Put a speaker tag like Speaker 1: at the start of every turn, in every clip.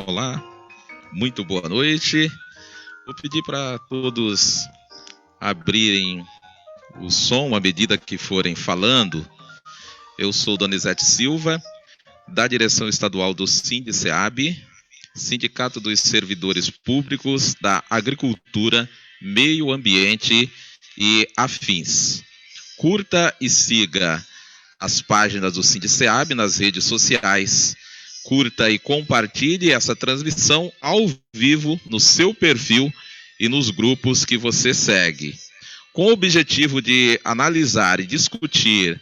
Speaker 1: Olá, muito boa noite. Vou pedir para todos abrirem o som à medida que forem falando. Eu sou Donizete Silva, da direção estadual do SINDICEAB, Sindicato dos Servidores Públicos da Agricultura, Meio Ambiente e Afins. Curta e siga as páginas do SINDICEAB nas redes sociais. Curta e compartilhe essa transmissão ao vivo no seu perfil e nos grupos que você segue. Com o objetivo de analisar e discutir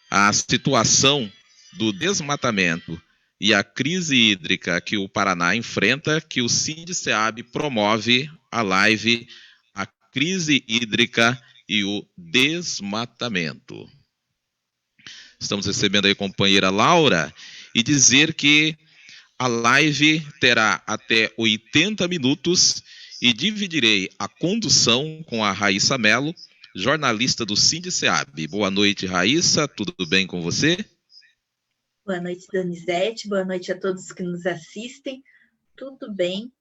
Speaker 1: a situação do desmatamento e a crise hídrica que o Paraná enfrenta, que o SINDICEAB promove a live A Crise Hídrica e o Desmatamento. Estamos recebendo aí a companheira Laura e dizer que a live terá até 80 minutos e dividirei a condução com a Raíssa Mello, jornalista do SINDICEAB. Boa noite, Raíssa, tudo bem com você?
Speaker 2: Boa noite, Donizete, boa noite a todos que nos assistem, tudo bem,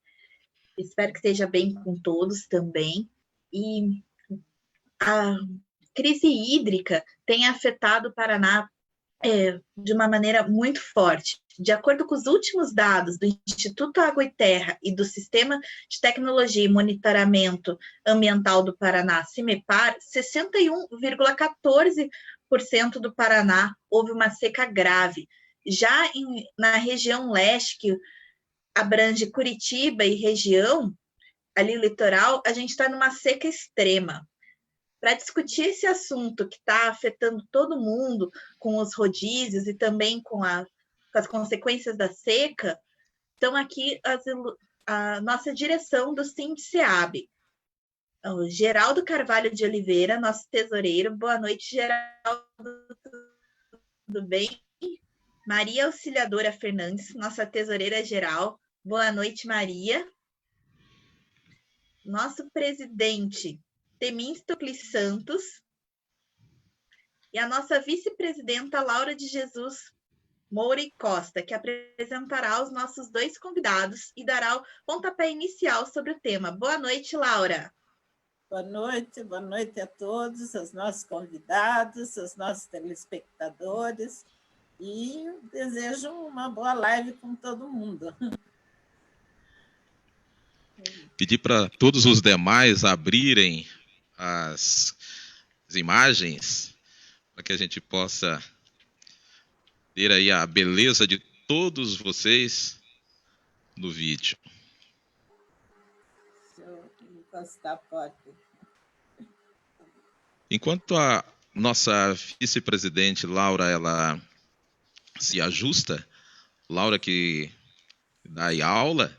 Speaker 2: espero que esteja bem com todos também. E a crise hídrica tem afetado o Paraná de uma maneira muito forte. De acordo com os últimos dados do Instituto Água e Terra e do Sistema de Tecnologia e Monitoramento Ambiental do Paraná, CIMEPAR, 61,14% do Paraná houve uma seca grave. Já na região leste, que abrange Curitiba e região, ali litoral, a gente está numa seca extrema. Para discutir esse assunto que está afetando todo mundo, com os rodízios e também com as consequências da seca, estão aqui a nossa direção do SINDICEAB. O Geraldo Carvalho de Oliveira, nosso tesoureiro. Boa noite, Geraldo. Tudo bem? Maria Auxiliadora Fernandes, nossa tesoureira geral. Boa noite, Maria. Nosso presidente Temístocles Santos, e a nossa vice-presidenta Laura de Jesus Moura e Costa, que apresentará os nossos dois convidados e dará o pontapé inicial sobre o tema. Boa noite, Laura.
Speaker 3: Boa noite a todos, aos nossos convidados, aos nossos telespectadores, e desejo uma boa live com todo mundo.
Speaker 1: Pedir para todos os demais abrirem as imagens, para que a gente possa ter aí a beleza de todos vocês no vídeo.
Speaker 3: Deixa eu encostar a porta.
Speaker 1: Enquanto a nossa vice-presidente Laura ela se ajusta, Laura que dá aí aula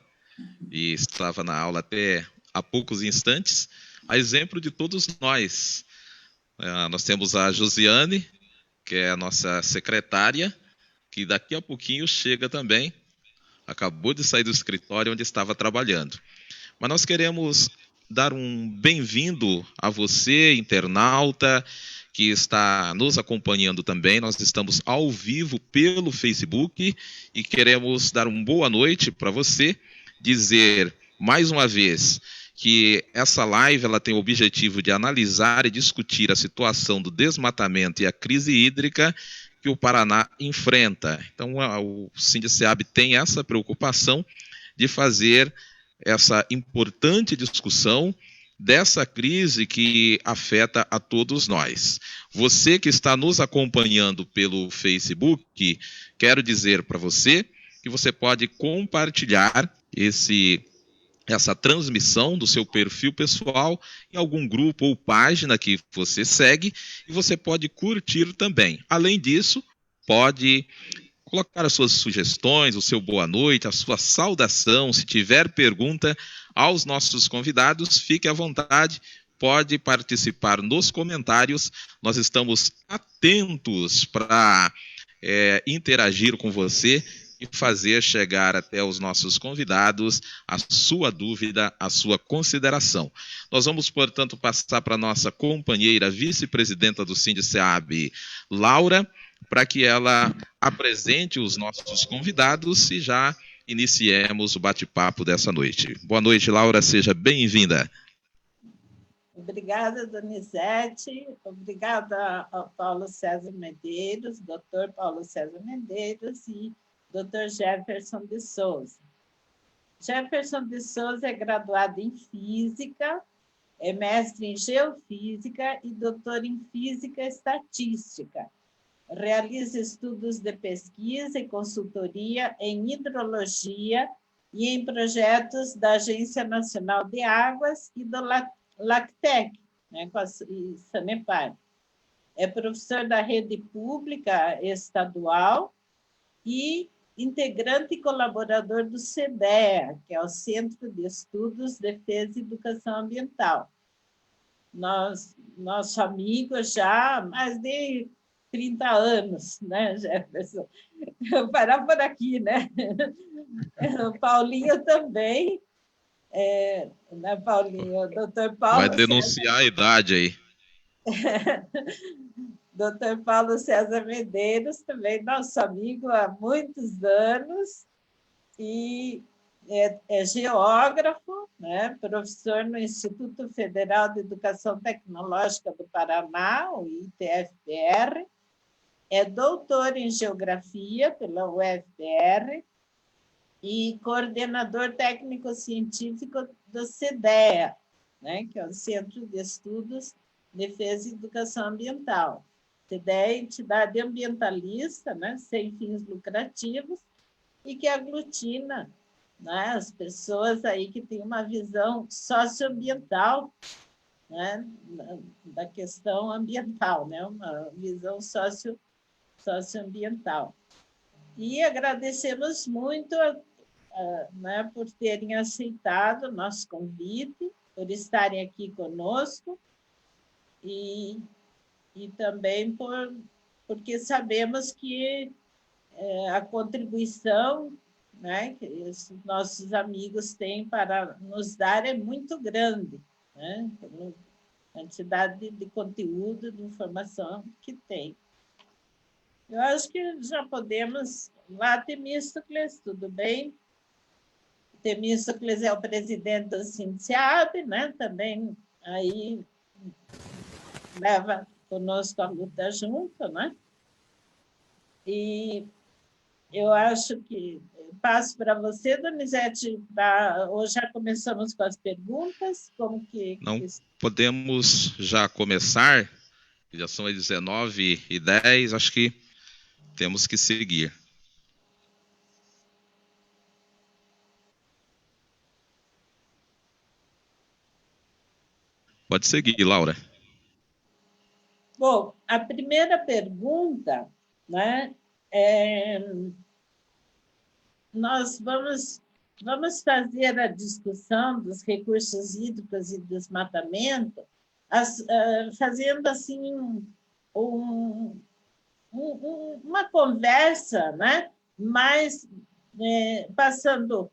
Speaker 1: e estava na aula até há poucos instantes, a exemplo de todos nós. Nós temos a Josiane, que é a nossa secretária, que daqui a pouquinho chega também, acabou de sair do escritório onde estava trabalhando. Mas nós queremos dar um bem-vindo a você, internauta, que está nos acompanhando também. Nós estamos ao vivo pelo Facebook e queremos dar uma boa noite para você, dizer mais uma vez que essa live ela tem o objetivo de analisar e discutir a situação do desmatamento e a crise hídrica que o Paraná enfrenta. Então, o SINDICEAB tem essa preocupação de fazer essa importante discussão dessa crise que afeta a todos nós. Você que está nos acompanhando pelo Facebook, quero dizer para você que você pode compartilhar essa transmissão do seu perfil pessoal em algum grupo ou página que você segue, e você pode curtir também. Além disso, pode colocar as suas sugestões, o seu boa noite, a sua saudação. Se tiver pergunta aos nossos convidados, fique à vontade, pode participar nos comentários. Nós estamos atentos para interagir com você e fazer chegar até os nossos convidados a sua dúvida, a sua consideração. Nós vamos, portanto, passar para a nossa companheira, vice-presidenta do SINDICEAB, Laura, para que ela apresente os nossos convidados e já iniciemos o bate-papo dessa noite. Boa noite, Laura, seja bem-vinda.
Speaker 3: Obrigada, Donizete, obrigada ao Paulo César Medeiros, doutor Paulo César Medeiros e Dr. Jefferson de Souza. Jefferson de Souza é graduado em Física, é mestre em Geofísica e doutor em Física Estatística. Realiza estudos de pesquisa e consultoria em hidrologia e em projetos da Agência Nacional de Águas e do LACTEC, né, com a Sanepar. É professor da rede pública estadual e integrante e colaborador do CEDEA, que é o Centro de Estudos, Defesa e Educação Ambiental. Nosso amigo já há mais de 30 anos, né, Jefferson? Eu vou parar por aqui, né? O Paulinho também, né, Paulinho? O doutor Paulo...
Speaker 1: Vai denunciar a idade aí.
Speaker 3: Dr. Paulo César Medeiros, também nosso amigo há muitos anos, e é geógrafo, né? Professor no Instituto Federal de Educação Tecnológica do Paraná, o ITFPR, é doutor em Geografia pela UFPR e coordenador técnico-científico do CEDEA, né? Que é o Centro de Estudos, Defesa e Educação Ambiental. CEDEA é entidade ambientalista, né, sem fins lucrativos, e que aglutina, né, as pessoas aí que têm uma visão socioambiental, né, da questão ambiental, né, uma visão socioambiental. E agradecemos muito né, por terem aceitado o nosso convite, por estarem aqui conosco, e também porque sabemos que a contribuição, né, que os nossos amigos têm para nos dar é muito grande, né, pela quantidade de conteúdo, de informação que tem. Eu acho que já podemos... Lá, Temístocles, tudo bem? Temístocles é o presidente do SINDICEAB, né, também aí leva conosco a luta junto, né? E eu acho que passo para você, Donizete, ou já começamos com as perguntas? Como que...
Speaker 1: Não, podemos já começar, já são as 19h10, acho que temos que seguir. Pode seguir, Laura.
Speaker 3: Bom, a primeira pergunta, né, nós vamos fazer a discussão dos recursos hídricos e desmatamento, fazendo assim uma conversa, né, mais passando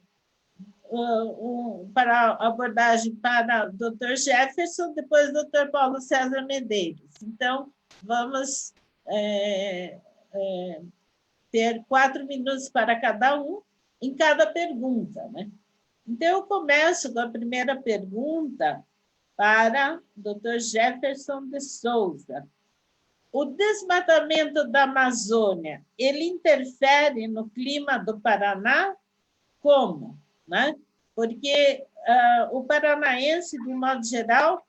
Speaker 3: para a abordagem para o Dr. Jefferson, depois o Dr. Paulo César Medeiros. Então, vamos ter 4 minutos para cada um, em cada pergunta, né? Então, eu começo com a primeira pergunta para o Dr. Jefferson de Souza. O desmatamento da Amazônia, ele interfere no clima do Paraná? Como? Né? Porque o paranaense, de um modo geral,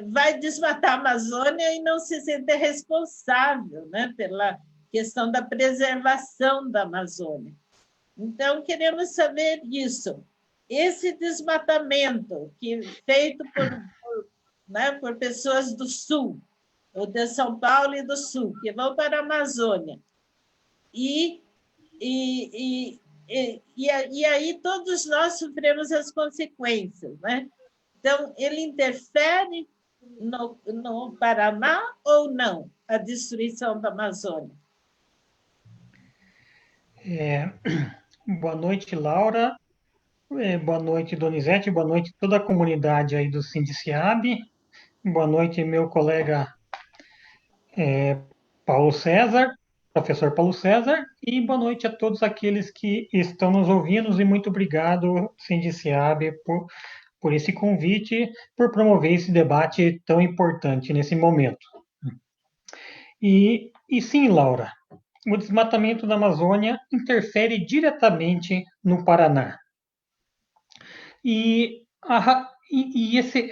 Speaker 3: vai desmatar a Amazônia e não se sente responsável, né, pela questão da preservação da Amazônia. Então, queremos saber isso. Esse desmatamento feito por pessoas do Sul, ou de São Paulo e do Sul, que vão para a Amazônia, e aí todos nós sofremos as consequências, né? Então, ele interfere no Paraná ou não, a destruição da Amazônia?
Speaker 4: Boa noite, Laura. Boa noite, Donizete. Boa noite toda a comunidade aí do Sindiciab. Boa noite, meu colega Paulo César, professor Paulo César, e boa noite a todos aqueles que estão nos ouvindo, e muito obrigado, Sindiciab, por esse convite, por promover esse debate tão importante nesse momento. E sim, Laura, o desmatamento da Amazônia interfere diretamente no Paraná. E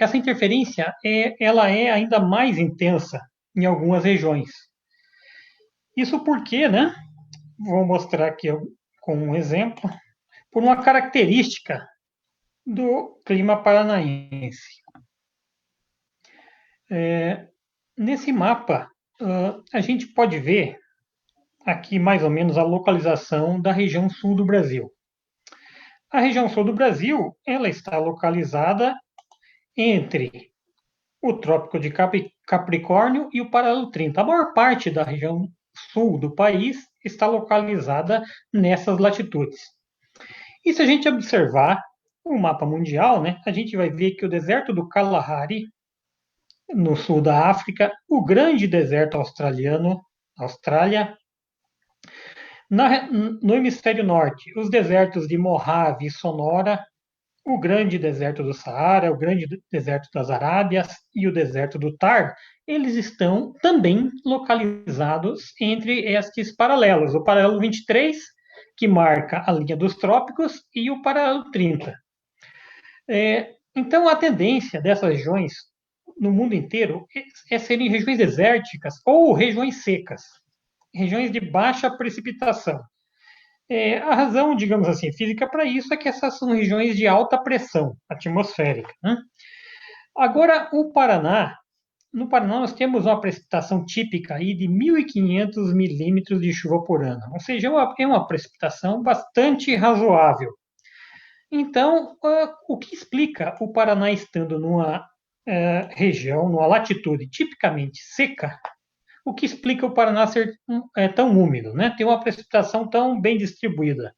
Speaker 4: essa interferência ela é ainda mais intensa em algumas regiões. Isso porque, né? Vou mostrar aqui com um exemplo, por uma característica do clima paranaense. Nesse mapa, a gente pode ver aqui mais ou menos a localização da região sul do Brasil. A região sul do Brasil, ela está localizada entre o Trópico de Capricórnio e o Paralelo 30. A maior parte da região sul do país está localizada nessas latitudes. E se a gente observar o mapa mundial, né, a gente vai ver que o deserto do Kalahari, no sul da África, o grande deserto australiano, Austrália, no hemisfério norte, os desertos de Mojave e Sonora, o grande deserto do Saara, o grande deserto das Arábias e o deserto do Thar, eles estão também localizados entre estes paralelos. O paralelo 23, que marca a linha dos trópicos, e o paralelo 30. Então, a tendência dessas regiões no mundo inteiro é serem regiões desérticas ou regiões secas, regiões de baixa precipitação. A razão, digamos assim, física para isso é que essas são regiões de alta pressão atmosférica, né? Agora, no Paraná nós temos uma precipitação típica aí de 1.500 milímetros de chuva por ano, ou seja, é uma precipitação bastante razoável. Então, o que explica o Paraná estando numa região, numa latitude tipicamente seca, o que explica o Paraná ser tão úmido, né? Ter uma precipitação tão bem distribuída.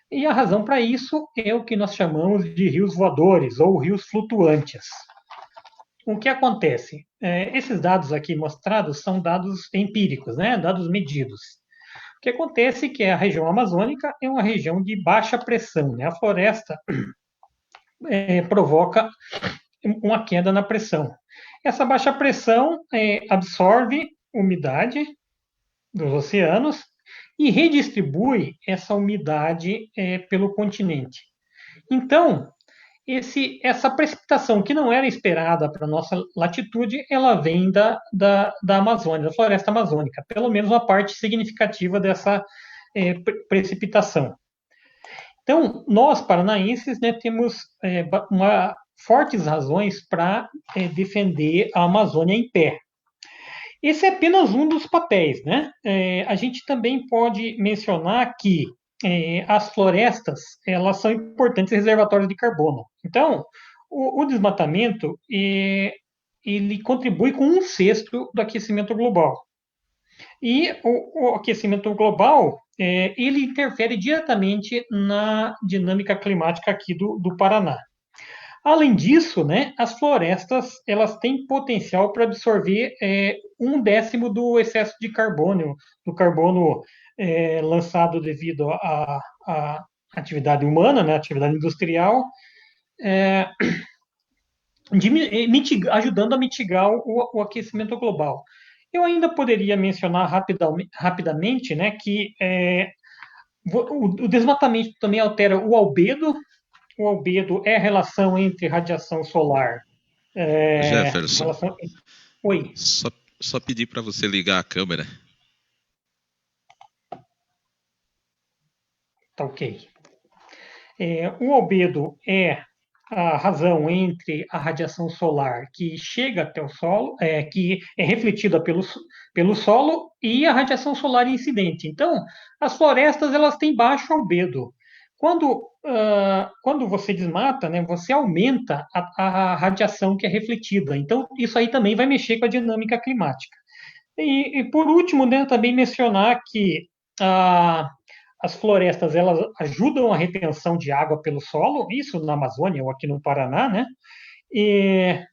Speaker 4: E a razão para isso é o que nós chamamos de rios voadores ou rios flutuantes. O que acontece? Esses dados aqui mostrados são dados empíricos, né? Dados medidos. O que acontece é que a região amazônica é uma região de baixa pressão, né? A floresta provoca uma queda na pressão. Essa baixa pressão absorve umidade dos oceanos e redistribui essa umidade pelo continente. Então, essa precipitação que não era esperada para a nossa latitude, ela vem da Amazônia, da floresta amazônica, pelo menos uma parte significativa dessa precipitação. Então, nós, paranaenses, né, temos fortes razões para defender a Amazônia em pé. Esse é apenas um dos papéis, né? A gente também pode mencionar que as florestas, elas são importantes reservatórios de carbono. Então, o desmatamento, ele contribui com 1/6 do aquecimento global. E o aquecimento global, ele interfere diretamente na dinâmica climática aqui do Paraná. Além disso, né, as florestas, elas têm potencial para absorver 1/10 do excesso de carbono, do carbono lançado devido atividade humana, né, atividade industrial, ajudando a mitigar o aquecimento global. Eu ainda poderia mencionar rapidamente, né, que o desmatamento também altera o albedo. O albedo é a relação entre radiação solar.
Speaker 1: Jefferson,
Speaker 4: Relação... Oi.
Speaker 1: só pedir para você ligar a câmera.
Speaker 4: Tá ok. O albedo é a razão entre a radiação solar que chega até o solo, que é refletida pelo solo, e a radiação solar incidente. Então, as florestas elas têm baixo albedo. Quando você desmata, né, você aumenta a radiação que é refletida. Então, isso aí também vai mexer com a dinâmica climática. E por último, né, também mencionar que as florestas elas ajudam a retenção de água pelo solo, isso na Amazônia ou aqui no Paraná, né? E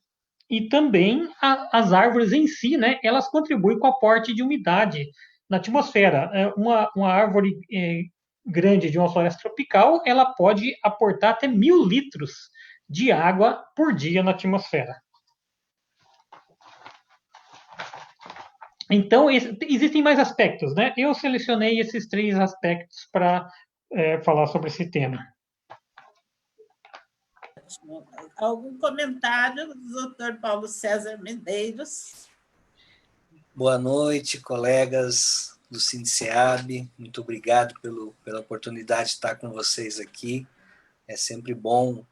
Speaker 4: também as árvores em si, né? Elas contribuem com o aporte de umidade na atmosfera. Uma árvore grande de uma floresta tropical, ela pode aportar até 1.000 litros de água por dia na atmosfera. Então, existem mais aspectos, né? Eu selecionei esses 3 aspectos para falar sobre esse tema.
Speaker 3: Algum comentário do doutor Paulo César Medeiros?
Speaker 5: Boa noite, colegas do SINCEAB. Muito obrigado pela oportunidade de estar com vocês aqui. É sempre bom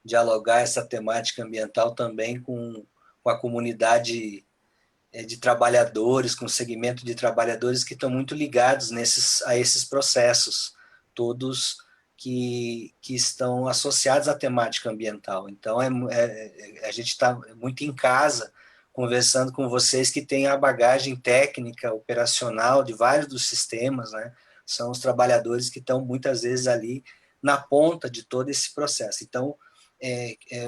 Speaker 5: dialogar essa temática ambiental também com a comunidade de trabalhadores, com o segmento de trabalhadores que estão muito ligados a esses processos, todos que estão associados à temática ambiental. Então, a gente está muito em casa, conversando com vocês que têm a bagagem técnica, operacional de vários dos sistemas, né? São os trabalhadores que estão muitas vezes ali na ponta de todo esse processo. Então,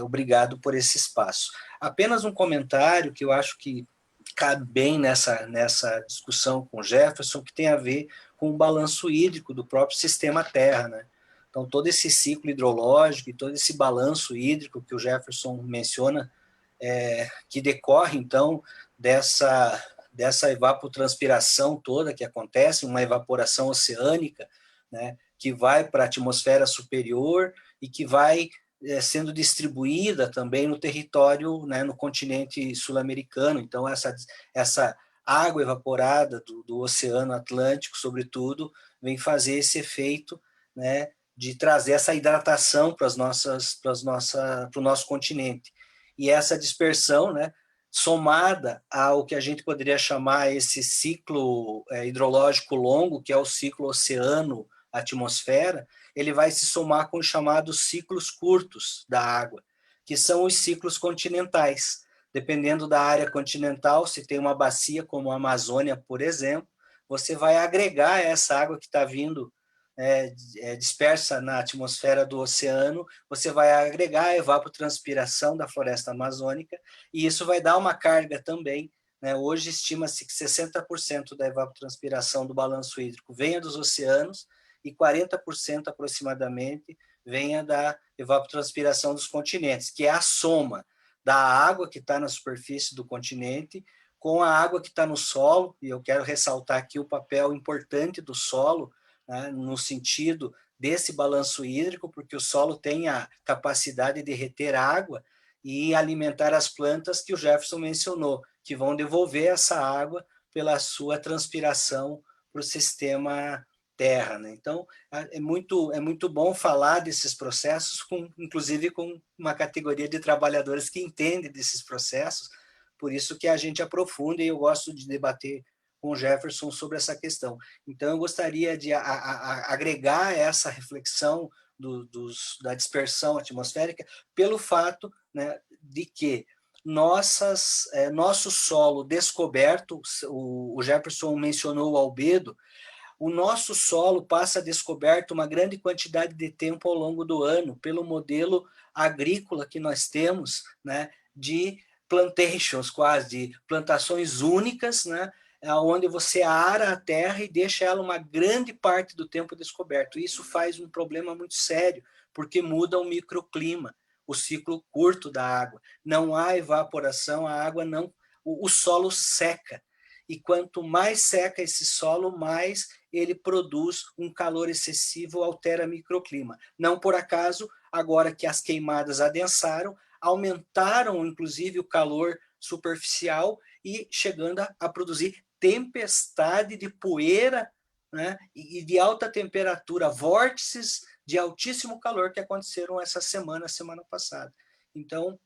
Speaker 5: obrigado por esse espaço. Apenas um comentário que eu acho que cabe bem nessa discussão com o Jefferson, que tem a ver com o balanço hídrico do próprio sistema Terra, né? Então, todo esse ciclo hidrológico e todo esse balanço hídrico que o Jefferson menciona, que decorre, então, dessa evapotranspiração toda que acontece, uma evaporação oceânica, né, que vai para a atmosfera superior e que vai sendo distribuída também no território, né, no continente sul-americano. Então, essa água evaporada do Oceano Atlântico, sobretudo, vem fazer esse efeito, né, de trazer essa hidratação para o nosso continente. E essa dispersão, né, somada ao que a gente poderia chamar esse ciclo hidrológico longo, que é o ciclo oceano-atmosfera, ele vai se somar com os chamados ciclos curtos da água, que são os ciclos continentais. Dependendo da área continental, se tem uma bacia como a Amazônia, por exemplo, você vai agregar essa água que está vindo dispersa na atmosfera do oceano, você vai agregar a evapotranspiração da floresta amazônica, e isso vai dar uma carga também, né? Hoje estima-se que 60% da evapotranspiração do balanço hídrico venha dos oceanos e 40% aproximadamente venha da evapotranspiração dos continentes, que é a soma da água que está na superfície do continente com a água que está no solo, e eu quero ressaltar aqui o papel importante do solo, né, no sentido desse balanço hídrico, porque o solo tem a capacidade de reter água e alimentar as plantas que o Jefferson mencionou, que vão devolver essa água pela sua transpiração para o sistema Terra, né? Então, é muito bom falar desses processos, inclusive com uma categoria de trabalhadores que entendem desses processos, por isso que a gente aprofunda, e eu gosto de debater com o Jefferson sobre essa questão. Então, eu gostaria de agregar essa reflexão da dispersão atmosférica pelo fato, né, de que nosso solo descoberto, o Jefferson mencionou o albedo, o nosso solo passa descoberto uma grande quantidade de tempo ao longo do ano, pelo modelo agrícola que nós temos, né, de plantations, quase, de plantações únicas, né, onde você ara a terra e deixa ela uma grande parte do tempo descoberto. Isso faz um problema muito sério, porque muda o microclima, o ciclo curto da água. Não há evaporação, a água não, o solo seca. E quanto mais seca esse solo, mais ele produz um calor excessivo, altera o microclima. Não por acaso, agora que as queimadas adensaram, aumentaram inclusive o calor superficial e chegando a produzir tempestade de poeira, né, e de alta temperatura, vórtices de altíssimo calor que aconteceram essa semana passada. Então,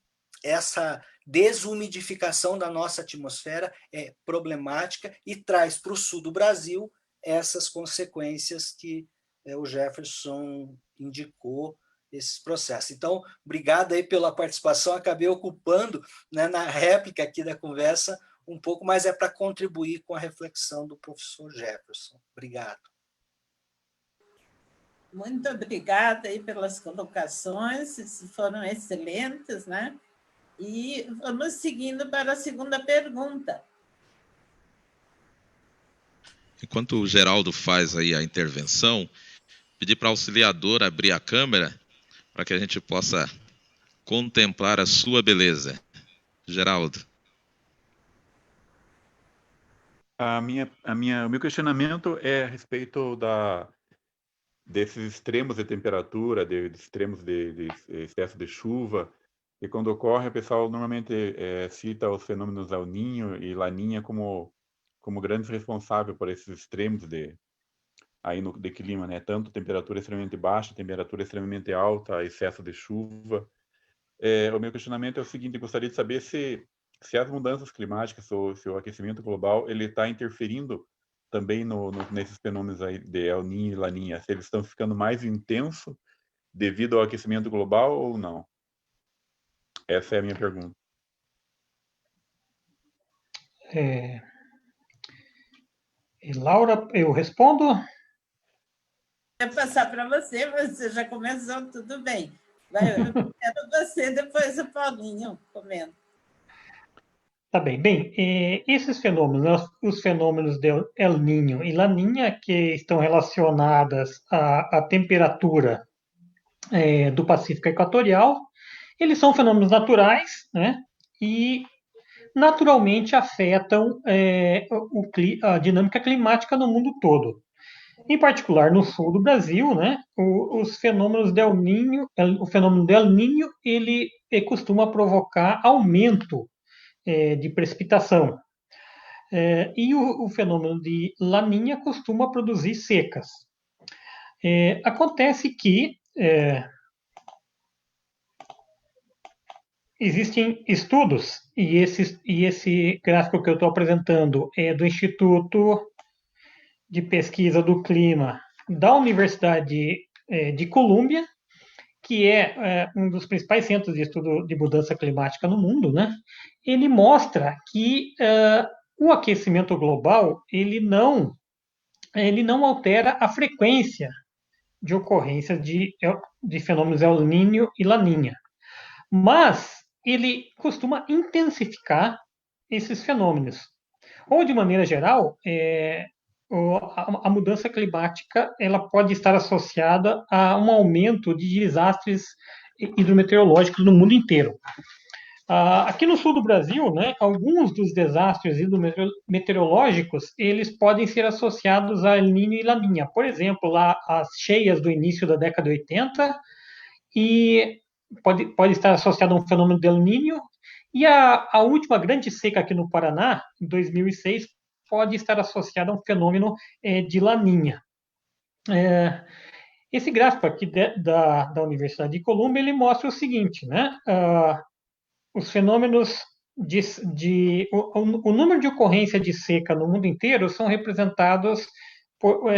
Speaker 5: essa desumidificação da nossa atmosfera é problemática e traz para o sul do Brasil essas consequências que o Jefferson indicou, esses processos. Então, obrigado aí pela participação, acabei ocupando, né, na réplica aqui da conversa um pouco, mas é para contribuir com a reflexão do professor Jefferson. Obrigado.
Speaker 3: Muito obrigada aí pelas colocações, foram excelentes, né? E vamos seguindo para a segunda pergunta.
Speaker 1: Enquanto o Geraldo faz aí a intervenção, pedir para a auxiliadora abrir a câmera para que a gente possa contemplar a sua beleza. Geraldo.
Speaker 6: O meu questionamento é a respeito desses extremos de temperatura, de extremos de excesso de chuva, e quando ocorre, o pessoal normalmente cita os fenômenos El Niño e Laninha como grandes responsáveis por esses extremos de clima, né? Tanto temperatura extremamente baixa, temperatura extremamente alta, excesso de chuva. O meu questionamento é o seguinte: eu gostaria de saber se as mudanças climáticas, se o aquecimento global, ele está interferindo também nesses fenômenos aí de El Niño e Laninha, se eles estão ficando mais intensos devido ao aquecimento global ou não? Essa é a minha pergunta.
Speaker 4: Laura, eu respondo?
Speaker 3: Vou passar para você, você já começou, tudo bem. Primeiro você, depois o Paulinho comenta.
Speaker 4: Tá bem. Bem, esses fenômenos, os fenômenos de El Niño e Laninha, que estão relacionadas à temperatura do Pacífico Equatorial, eles são fenômenos naturais, né? E naturalmente afetam a dinâmica climática no mundo todo. Em particular, no sul do Brasil, né, os fenômenos de El Niño, o fenômeno de El Niño, ele costuma provocar aumento de precipitação. E o fenômeno de Laninha costuma produzir secas. Acontece que existem estudos, e esse gráfico que eu estou apresentando é do Instituto de Pesquisa do Clima da Universidade de Colômbia, que é um dos principais centros de estudo de mudança climática no mundo, né? Ele mostra que o aquecimento global ele não altera a frequência de ocorrência de fenômenos El Niño e Laninha, mas ele costuma intensificar esses fenômenos. Ou, de maneira geral, a mudança climática ela pode estar associada a um aumento de desastres hidrometeorológicos no mundo inteiro. Aqui no sul do Brasil, né, alguns dos desastres hidrometeorológicos eles podem ser associados a El Niño e Laninha. Por exemplo, lá as cheias do início da década de 80 e pode estar associado a um fenômeno de El Niño, e a última grande seca aqui no Paraná, em 2006, pode estar associada a um fenômeno de Laninha. Esse gráfico aqui da Universidade de Colômbia, ele mostra o seguinte, né? Os fenômenos o número de ocorrência de seca no mundo inteiro são representados por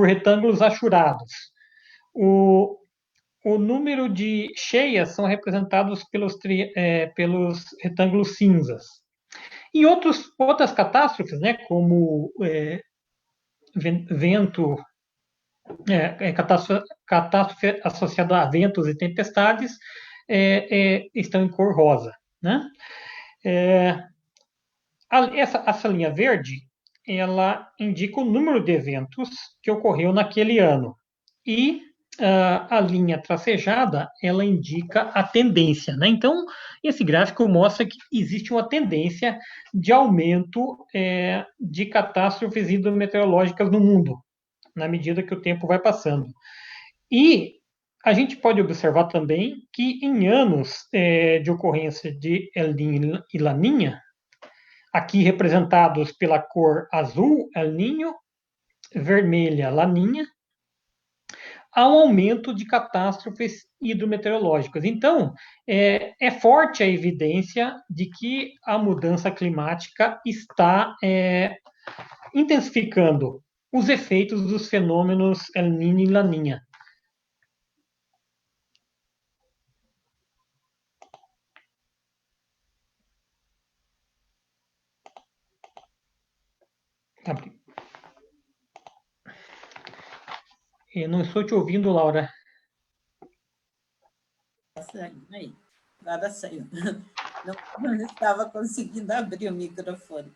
Speaker 4: retângulos achurados. O número de cheias são representados pelos retângulos cinzas. E outras catástrofes, né, como catástrofe associada a ventos e tempestades, estão em cor rosa, né? Essa linha verde, ela indica o número de eventos que ocorreu naquele ano. E a linha tracejada, ela indica a tendência, né? Então, esse gráfico mostra que existe uma tendência de aumento de catástrofes hidrometeorológicas no mundo, na medida que o tempo vai passando. E a gente pode observar também que em anos de ocorrência de El Niño e Laninha, aqui representados pela cor azul, El Niño, vermelha, Laninha, há um aumento de catástrofes hidrometeorológicas. Então, é forte a evidência de que a mudança climática está intensificando os efeitos dos fenômenos El Niño e Laninha. Eu não estou te ouvindo, Laura.
Speaker 3: Aí, agora saiu. Não estava conseguindo abrir o microfone.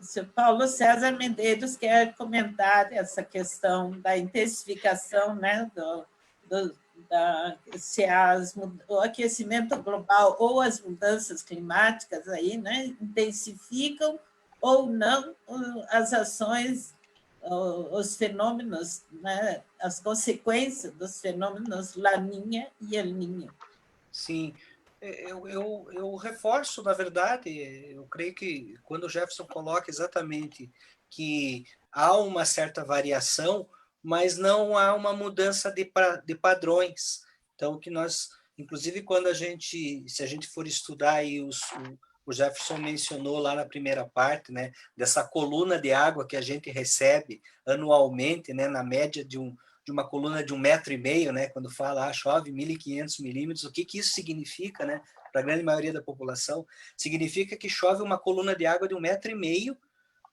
Speaker 3: Sr. Paulo César Medeiros quer comentar essa questão da intensificação, né, se o aquecimento global ou as mudanças climáticas aí, né, intensificam ou não as ações, os fenômenos, né, as consequências dos fenômenos Laninha e El Niño.
Speaker 5: Sim, eu reforço, na verdade, eu creio que quando o Jefferson coloca exatamente que há uma certa variação, mas não há uma mudança de padrões. Então, que nós, inclusive, se a gente for estudar aí o Jefferson mencionou lá na primeira parte, né, dessa coluna de água que a gente recebe anualmente, né, na média de uma coluna de 1,5 metro, né, quando fala chove 1.500 milímetros, o que isso significa, né, para a grande maioria da população? Significa que chove uma coluna de água de 1,5 metro,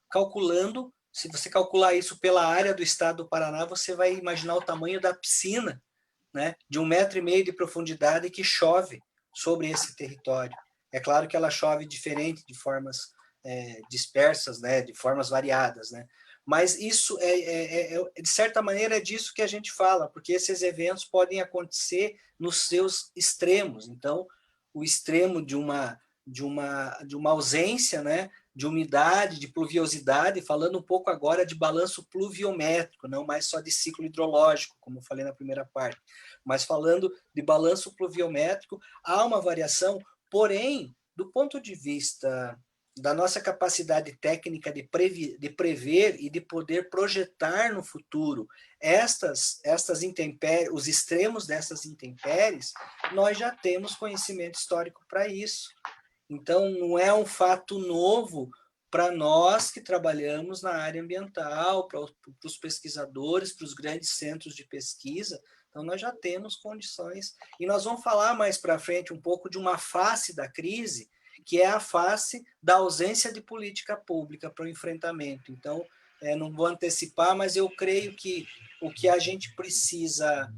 Speaker 5: calculando, se você calcular isso pela área do estado do Paraná, você vai imaginar o tamanho da piscina, né, de 1,5 metro de profundidade que chove sobre esse território. É claro que ela chove diferente, de formas dispersas, né, de formas variadas, né? Mas isso, de certa maneira, é disso que a gente fala, porque esses eventos podem acontecer nos seus extremos. Então, o extremo de uma ausência, né, de umidade, de pluviosidade, falando um pouco agora de balanço pluviométrico, não mais só de ciclo hidrológico, como eu falei na primeira parte, mas falando de balanço pluviométrico, há uma variação, porém, do ponto de vista da nossa capacidade técnica de prever e de poder projetar no futuro estas intempéries, os extremos dessas intempéries, nós já temos conhecimento histórico para isso. Então, não é um fato novo para nós que trabalhamos na área ambiental, para os pesquisadores, para os grandes centros de pesquisa. Então, nós já temos condições. E nós vamos falar mais para frente um pouco de uma face da crise, que é a face da ausência de política pública para o enfrentamento. Então, não vou antecipar, mas eu creio que o que a gente precisa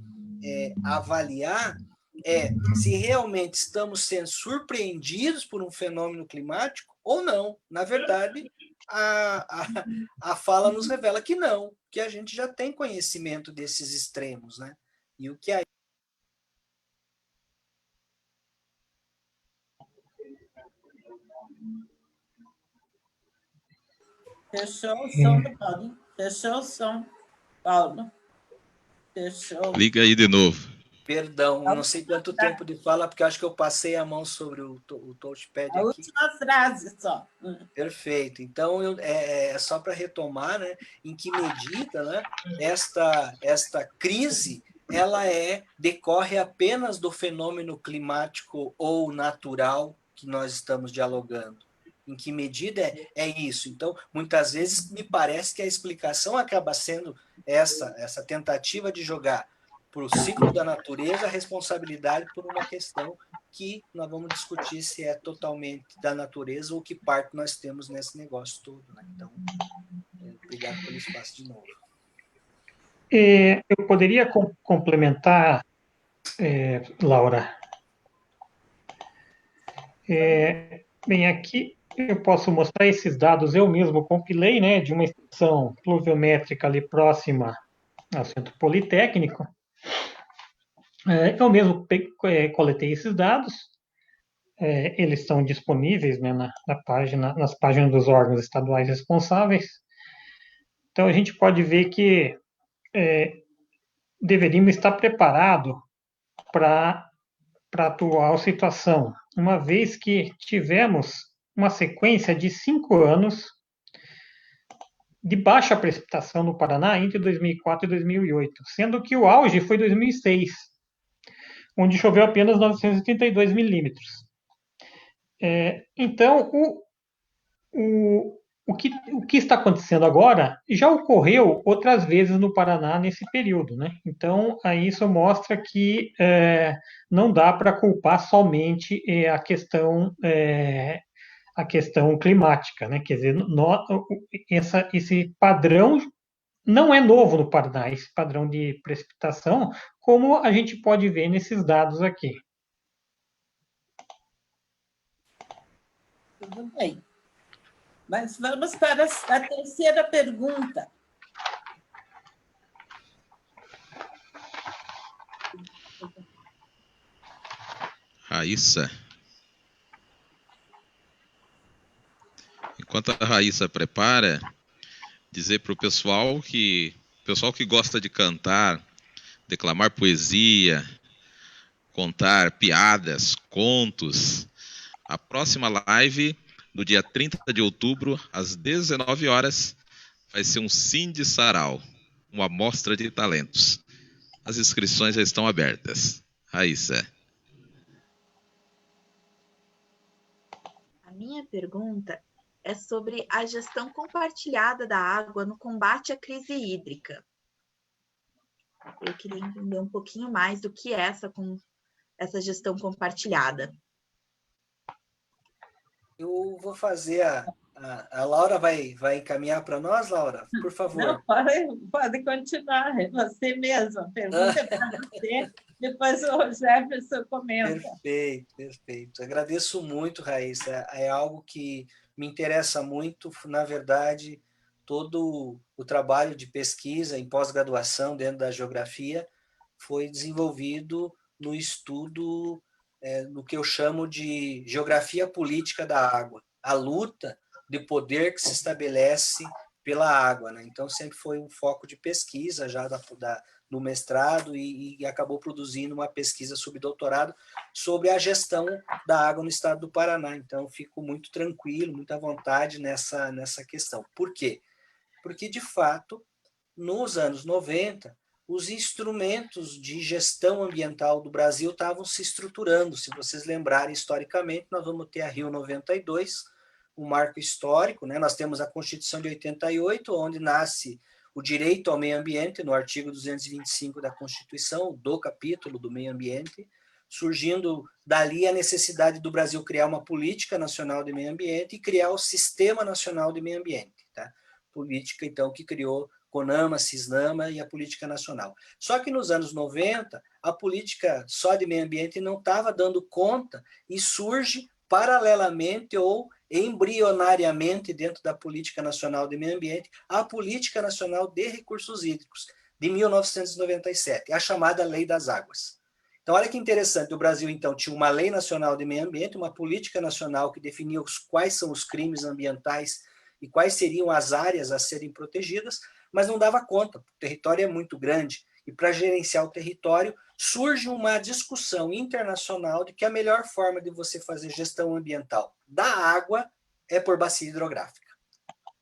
Speaker 5: avaliar é se realmente estamos sendo surpreendidos por um fenômeno climático ou não. Na verdade, a fala nos revela que não, que a gente já tem conhecimento desses extremos, né? E o que aí...
Speaker 3: Fechou o som do Paulo. Fechou o som, Paulo. Fechou.
Speaker 1: Liga aí de novo.
Speaker 5: Perdão, não sei quanto tempo de fala, porque acho que eu passei a mão sobre o touchpad aqui.
Speaker 3: A última frase só.
Speaker 5: Perfeito. Então, só para retomar, né, em que medida, né, esta crise ela decorre apenas do fenômeno climático ou natural que nós estamos dialogando. Em que medida é isso? Então, muitas vezes, me parece que a explicação acaba sendo essa tentativa de jogar para o ciclo da natureza a responsabilidade por uma questão que nós vamos discutir se é totalmente da natureza ou que parte nós temos nesse negócio todo, né? Então, obrigado pelo espaço de novo.
Speaker 4: Eu poderia complementar, Laura. Bem, aqui eu posso mostrar esses dados, eu mesmo compilei, né, de uma estação pluviométrica ali próxima ao Centro Politécnico. Eu mesmo coletei esses dados, eles estão disponíveis, né, nas páginas dos órgãos estaduais responsáveis. Então, a gente pode ver que deveríamos estar preparados para a atual situação, uma vez que tivemos uma sequência de 5 anos de baixa precipitação no Paraná entre 2004 e 2008, sendo que o auge foi 2006, onde choveu apenas 932 milímetros. Então, o que está acontecendo agora já ocorreu outras vezes no Paraná nesse período, né? Então, isso mostra que não dá para culpar somente a questão climática, né? Quer dizer, esse padrão não é novo no Paraná, esse padrão de precipitação, como a gente pode ver nesses dados aqui.
Speaker 3: Tudo bem. Mas vamos para a terceira pergunta.
Speaker 1: Raíssa. Enquanto a Raíssa prepara, dizer para o pessoal que gosta de cantar, declamar poesia, contar piadas, contos, a próxima live, no dia 30 de outubro, às 19 horas, vai ser um Cindy Sarau, uma amostra de talentos. As inscrições já estão abertas. Raíssa.
Speaker 2: A minha pergunta é sobre a gestão compartilhada da água no combate à crise hídrica. Eu queria entender um pouquinho mais do que é essa gestão compartilhada.
Speaker 5: Eu vou fazer a Laura vai encaminhar para nós, Laura? Por favor.
Speaker 3: Não, pode continuar, é você mesma. Pergunta é para você, depois o Jefferson comenta.
Speaker 5: Perfeito. Agradeço muito, Raíssa. É algo que me interessa muito. Na verdade, todo o trabalho de pesquisa em pós-graduação dentro da geografia foi desenvolvido no estudo no que eu chamo de geografia política da água, a luta de poder que se estabelece pela água, né? Então, sempre foi um foco de pesquisa já do mestrado e acabou produzindo uma pesquisa subdoutorado sobre a gestão da água no estado do Paraná. Então, fico muito tranquilo, muito à vontade nessa questão. Por quê? Porque, de fato, nos anos 90, os instrumentos de gestão ambiental do Brasil estavam se estruturando. Se vocês lembrarem historicamente, nós vamos ter a Rio 92, um marco histórico, né? Nós temos a Constituição de 88, onde nasce o direito ao meio ambiente, no artigo 225 da Constituição, do capítulo do meio ambiente, surgindo dali a necessidade do Brasil criar uma política nacional de meio ambiente e criar o Sistema Nacional de Meio Ambiente, tá? Política, então, que criou CONAMA, CISNAMA e a política nacional. Só que nos anos 90, a política só de meio ambiente não estava dando conta e surge paralelamente ou embrionariamente dentro da política nacional de meio ambiente a política nacional de recursos hídricos de 1997, a chamada Lei das Águas. Então, olha que interessante, o Brasil, então, tinha uma lei nacional de meio ambiente, uma política nacional que definia quais são os crimes ambientais e quais seriam as áreas a serem protegidas, mas não dava conta, o território é muito grande, e para gerenciar o território, surge uma discussão internacional de que a melhor forma de você fazer gestão ambiental da água é por bacia hidrográfica.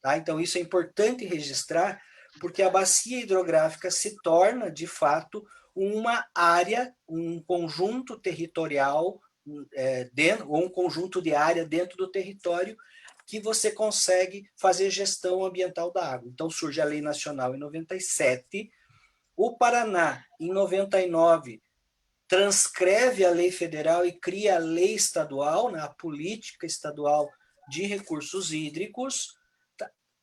Speaker 5: Tá? Então, isso é importante registrar, porque a bacia hidrográfica se torna, de fato, uma área, um conjunto territorial, ou um conjunto de área dentro do território que você consegue fazer gestão ambiental da água. Então, surge a Lei Nacional em 97, o Paraná, em 99, transcreve a lei federal e cria a lei estadual, né, a política estadual de recursos hídricos,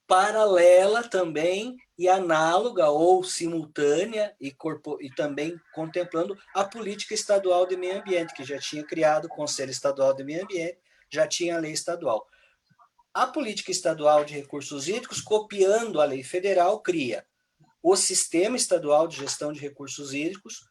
Speaker 5: paralela também e análoga ou simultânea e também contemplando a política estadual de meio ambiente, que já tinha criado o Conselho Estadual de Meio Ambiente, já tinha a lei estadual. A política estadual de recursos hídricos, copiando a lei federal, cria o Sistema Estadual de Gestão de Recursos Hídricos,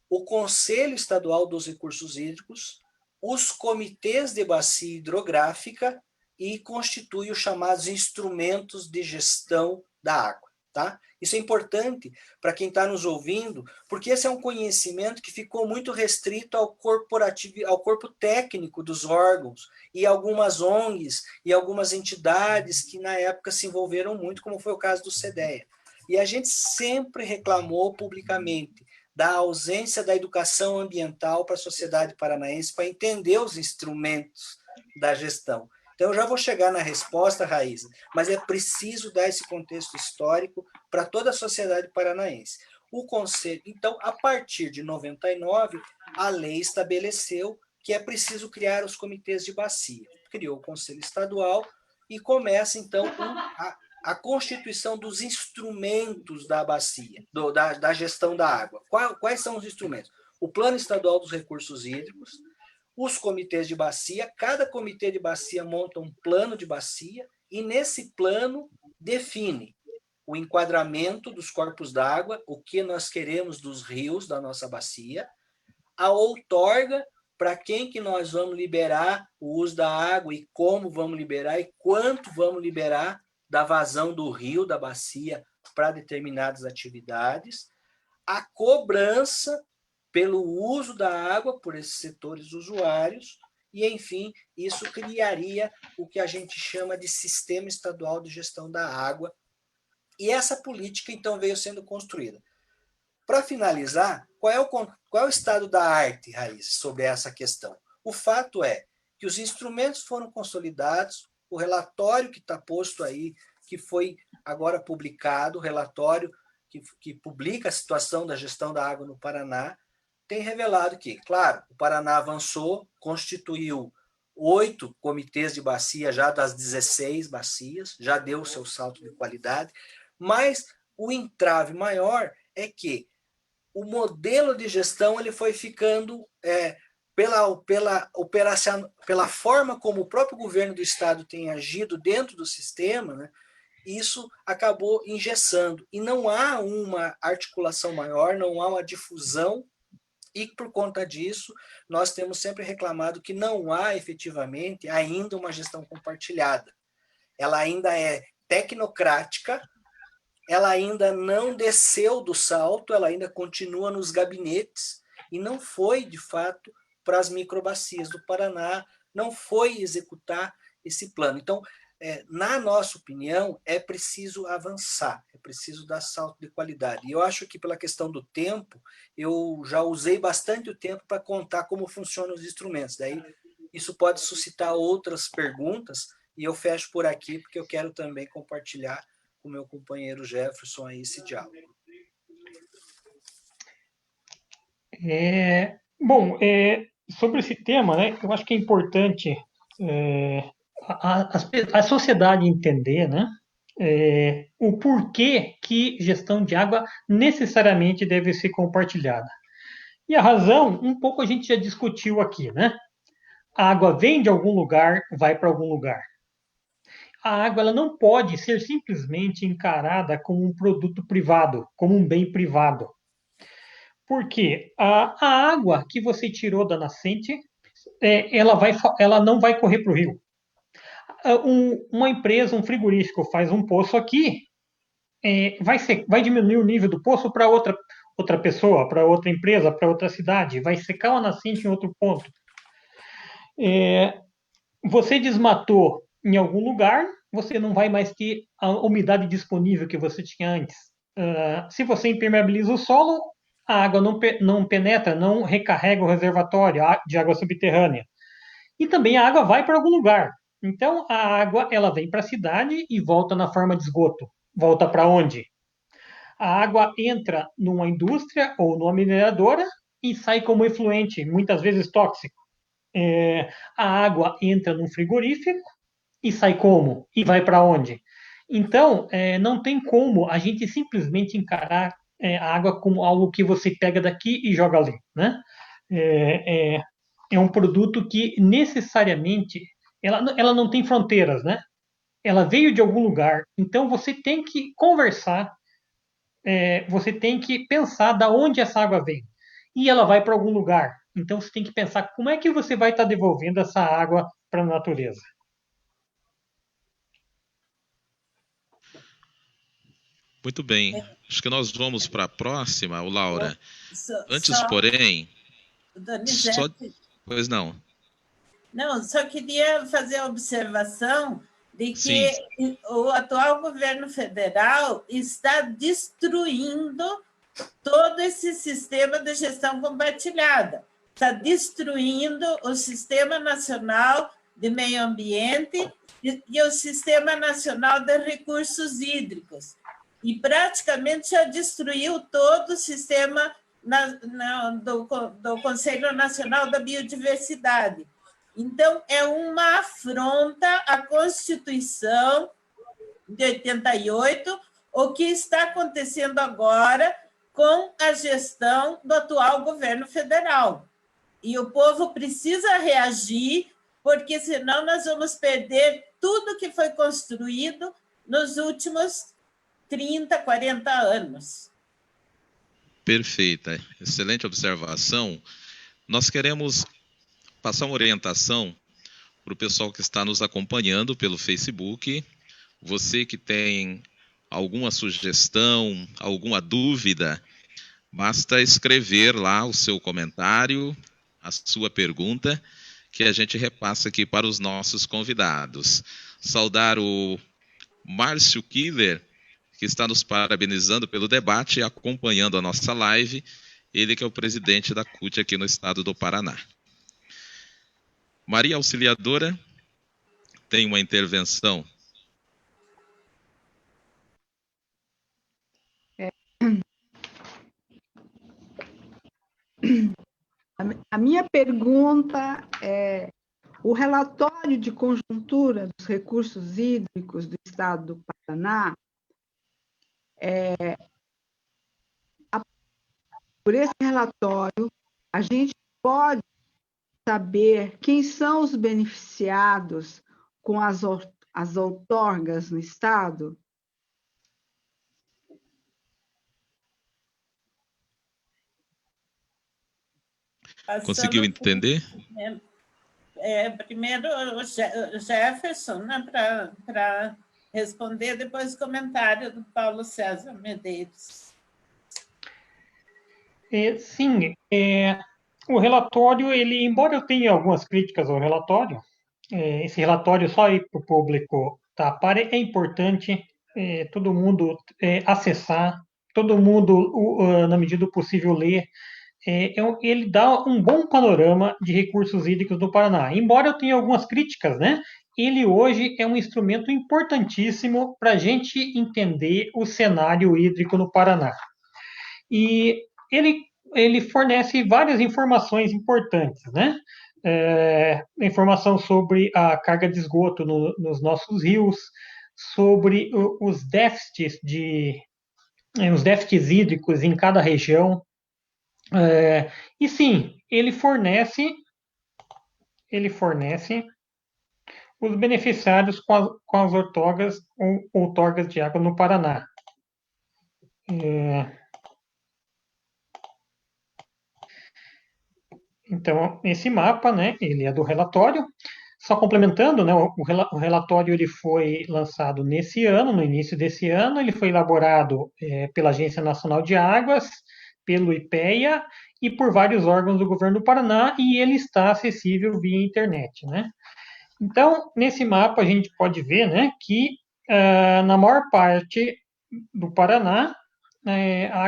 Speaker 5: o Conselho Estadual dos Recursos Hídricos, os comitês de bacia hidrográfica e constitui os chamados instrumentos de gestão da água. Tá? Isso é importante para quem está nos ouvindo, porque esse é um conhecimento que ficou muito restrito ao corpo técnico dos órgãos e algumas ONGs e algumas entidades que na época se envolveram muito, como foi o caso do CEDEA. E a gente sempre reclamou publicamente da ausência da educação ambiental para a sociedade paranaense, para entender os instrumentos da gestão. Então, eu já vou chegar na resposta, Raíssa, mas é preciso dar esse contexto histórico para toda a sociedade paranaense. O Conselho, então, a partir de 99, a lei estabeleceu que é preciso criar os comitês de bacia. Criou o Conselho Estadual e começa, então, a constituição dos instrumentos da bacia, da gestão da água. Quais são os instrumentos? O Plano Estadual dos Recursos Hídricos, os comitês de bacia, cada comitê de bacia monta um plano de bacia e nesse plano define o enquadramento dos corpos d'água, o que nós queremos dos rios da nossa bacia, a outorga para quem que nós vamos liberar o uso da água e como vamos liberar e quanto vamos liberar da vazão do rio, da bacia, para determinadas atividades, a cobrança pelo uso da água por esses setores usuários, e, enfim, isso criaria o que a gente chama de Sistema Estadual de Gestão da Água, e essa política, então, veio sendo construída. Para finalizar, qual é o estado da arte, Raiz, sobre essa questão? O fato é que os instrumentos foram consolidados, o relatório que está posto aí, que foi agora publicado, o relatório que publica a situação da gestão da água no Paraná, tem revelado que, claro, o Paraná avançou, constituiu 8 comitês de bacia, já das 16 bacias, já deu o seu salto de qualidade, mas o entrave maior é que o modelo de gestão ele foi ficando, pela forma como o próprio governo do estado tem agido dentro do sistema, né, isso acabou engessando. E não há uma articulação maior, não há uma difusão, e por conta disso, nós temos sempre reclamado que não há efetivamente ainda uma gestão compartilhada. Ela ainda é tecnocrática, ela ainda não desceu do salto, ela ainda continua nos gabinetes e não foi, de fato, para as microbacias do Paraná, não foi executar esse plano. Então, na nossa opinião, é preciso avançar, é preciso dar salto de qualidade. E eu acho que, pela questão do tempo, eu já usei bastante o tempo para contar como funcionam os instrumentos. Daí, isso pode suscitar outras perguntas, e eu fecho por aqui, porque eu quero também compartilhar com o meu companheiro Jefferson aí esse diálogo.
Speaker 4: Sobre esse tema, né, eu acho que é importante a sociedade entender, né, o porquê que gestão de água necessariamente deve ser compartilhada. E a razão, um pouco a gente já discutiu aqui, né? A água vem de algum lugar, vai para algum lugar. A água ela não pode ser simplesmente encarada como um produto privado, como um bem privado. Porque a água que você tirou da nascente, ela não vai correr para o rio. Uma empresa, um frigorífico faz um poço aqui, vai diminuir o nível do poço para outra pessoa, para outra empresa, para outra cidade, vai secar uma nascente em outro ponto. Você desmatou em algum lugar, você não vai mais ter a umidade disponível que você tinha antes. Se você impermeabiliza o solo, a água não penetra, não recarrega o reservatório de água subterrânea. E também a água vai para algum lugar. Então, a água ela vem para a cidade e volta na forma de esgoto. Volta para onde? A água entra numa indústria ou numa mineradora e sai como efluente, muitas vezes tóxico. A água entra num frigorífico e sai como? E vai para onde? Então, não tem como a gente simplesmente encarar a água como algo que você pega daqui e joga ali, né? É um produto que necessariamente ela não tem fronteiras, né? ela veio de algum lugar. Então, você tem que conversar, você tem que pensar da onde essa água vem. E ela vai para algum lugar. Então, você tem que pensar como é que você vai estar devolvendo essa água para a natureza.
Speaker 1: Muito bem. Acho que nós vamos para a próxima, Laura. Antes, porém, só... Pois não.
Speaker 3: Não, só queria fazer a observação de que
Speaker 1: Sim.
Speaker 3: o atual governo federal está destruindo todo esse sistema de gestão compartilhada. Está destruindo o Sistema Nacional de Meio Ambiente e o Sistema Nacional de Recursos Hídricos. E praticamente já destruiu todo o sistema do Conselho Nacional da Biodiversidade. Então, é uma afronta à Constituição de 88, o que está acontecendo agora com a gestão do atual governo federal. E o povo precisa reagir, porque senão nós vamos perder tudo que foi construído nos últimos 30, 40 anos.
Speaker 1: Perfeita, excelente observação. Nós queremos passar uma orientação para o pessoal que está nos acompanhando pelo Facebook. Você que tem alguma sugestão, alguma dúvida, basta escrever lá o seu comentário, a sua pergunta, que a gente repassa aqui para os nossos convidados. Saudar o Márcio Killer, que está nos parabenizando pelo debate e acompanhando a nossa live. Ele que é o presidente da CUT aqui no estado do Paraná. Maria Auxiliadora tem uma intervenção.
Speaker 7: A minha pergunta é: o relatório de conjuntura dos recursos hídricos do estado do Paraná, por esse relatório, a gente pode saber quem são os beneficiados com as outorgas no estado?
Speaker 1: Conseguiu entender?
Speaker 3: Primeiro o Jefferson, né, para responder, depois o comentário do Paulo César Medeiros.
Speaker 4: Sim, o relatório, embora eu tenha algumas críticas ao relatório, esse relatório só ir para o público tapar é importante todo mundo acessar, todo mundo, na medida do possível, ler. Ele dá um bom panorama de recursos hídricos do Paraná. Embora eu tenha algumas críticas, né? Ele hoje é um instrumento importantíssimo para a gente entender o cenário hídrico no Paraná. E ele fornece várias informações importantes, né? Informação sobre a carga de esgoto nos nossos rios, sobre os déficits hídricos em cada região. E sim, ele fornece os beneficiários com as outorgas de água no Paraná. Então, esse mapa, né, ele é do relatório. Só complementando, né, o relatório ele foi lançado nesse ano, no início desse ano. Ele foi elaborado pela Agência Nacional de Águas, pelo IPEA e por vários órgãos do governo do Paraná, e ele está acessível via internet, né? Então, nesse mapa a gente pode ver, né, que na maior parte do Paraná, a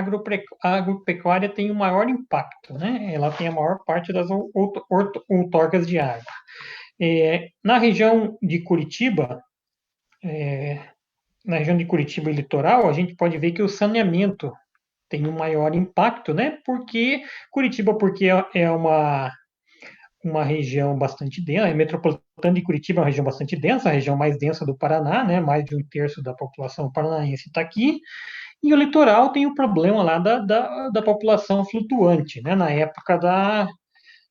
Speaker 4: agropecuária tem o maior impacto, né? Ela tem a maior parte das outorgas de água. Na região de Curitiba, e litoral, a gente pode ver que o saneamento tem um maior impacto, né? Porque Curitiba, é uma região bastante densa, a metropolitana de Curitiba é uma região bastante densa, a região mais densa do Paraná, né? Mais de 1/3 da população paranaense está aqui. E o litoral tem o problema lá da população flutuante, né? Na época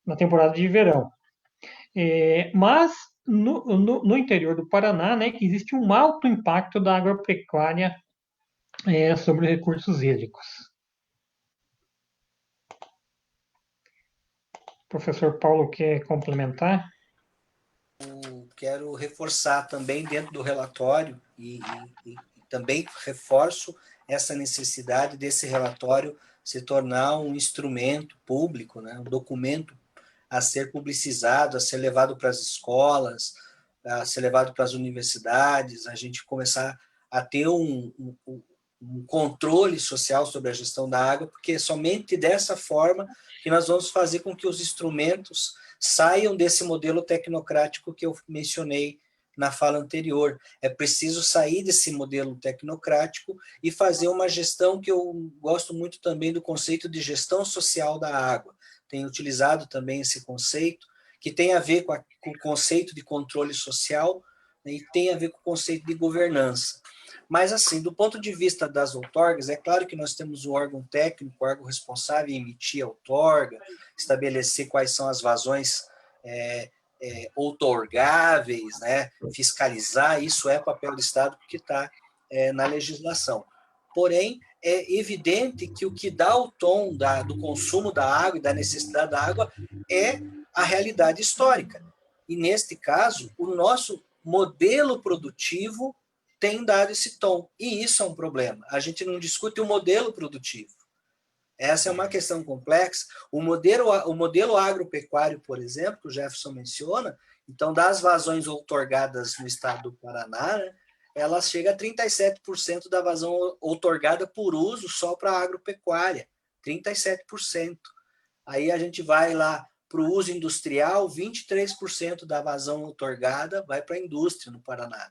Speaker 4: na temporada de verão. Mas no interior do Paraná, né, existe um alto impacto da agropecuária sobre os recursos hídricos. O professor Paulo quer complementar?
Speaker 5: Eu quero reforçar também dentro do relatório e também reforço essa necessidade desse relatório se tornar um instrumento público, né, um documento a ser publicizado, a ser levado para as escolas, a ser levado para as universidades, a gente começar a ter um controle social sobre a gestão da água, porque é somente dessa forma que nós vamos fazer com que os instrumentos saiam desse modelo tecnocrático que eu mencionei na fala anterior. É preciso sair desse modelo tecnocrático e fazer uma gestão que eu gosto muito também do conceito de gestão social da água. Tenho utilizado também esse conceito, que tem a ver com o conceito de controle social, né, e tem a ver com o conceito de governança. Mas, assim, do ponto de vista das outorgas, é claro que nós temos um órgão técnico, o órgão responsável em emitir a outorga, estabelecer quais são as vazões outorgáveis, né, fiscalizar, isso é papel do Estado porque está na legislação. Porém, é evidente que o que dá o tom do consumo da água e da necessidade da água é a realidade histórica. E, neste caso, o nosso modelo produtivo tem dado esse tom. E isso é um problema. A gente não discute o modelo produtivo. Essa é uma questão complexa. O modelo agropecuário, por exemplo, que o Jefferson menciona, então, das vazões outorgadas no estado do Paraná, né, ela chega a 37% da vazão outorgada por uso só para a agropecuária. 37%. Aí a gente vai lá para o uso industrial, 23% da vazão outorgada vai para a indústria no Paraná.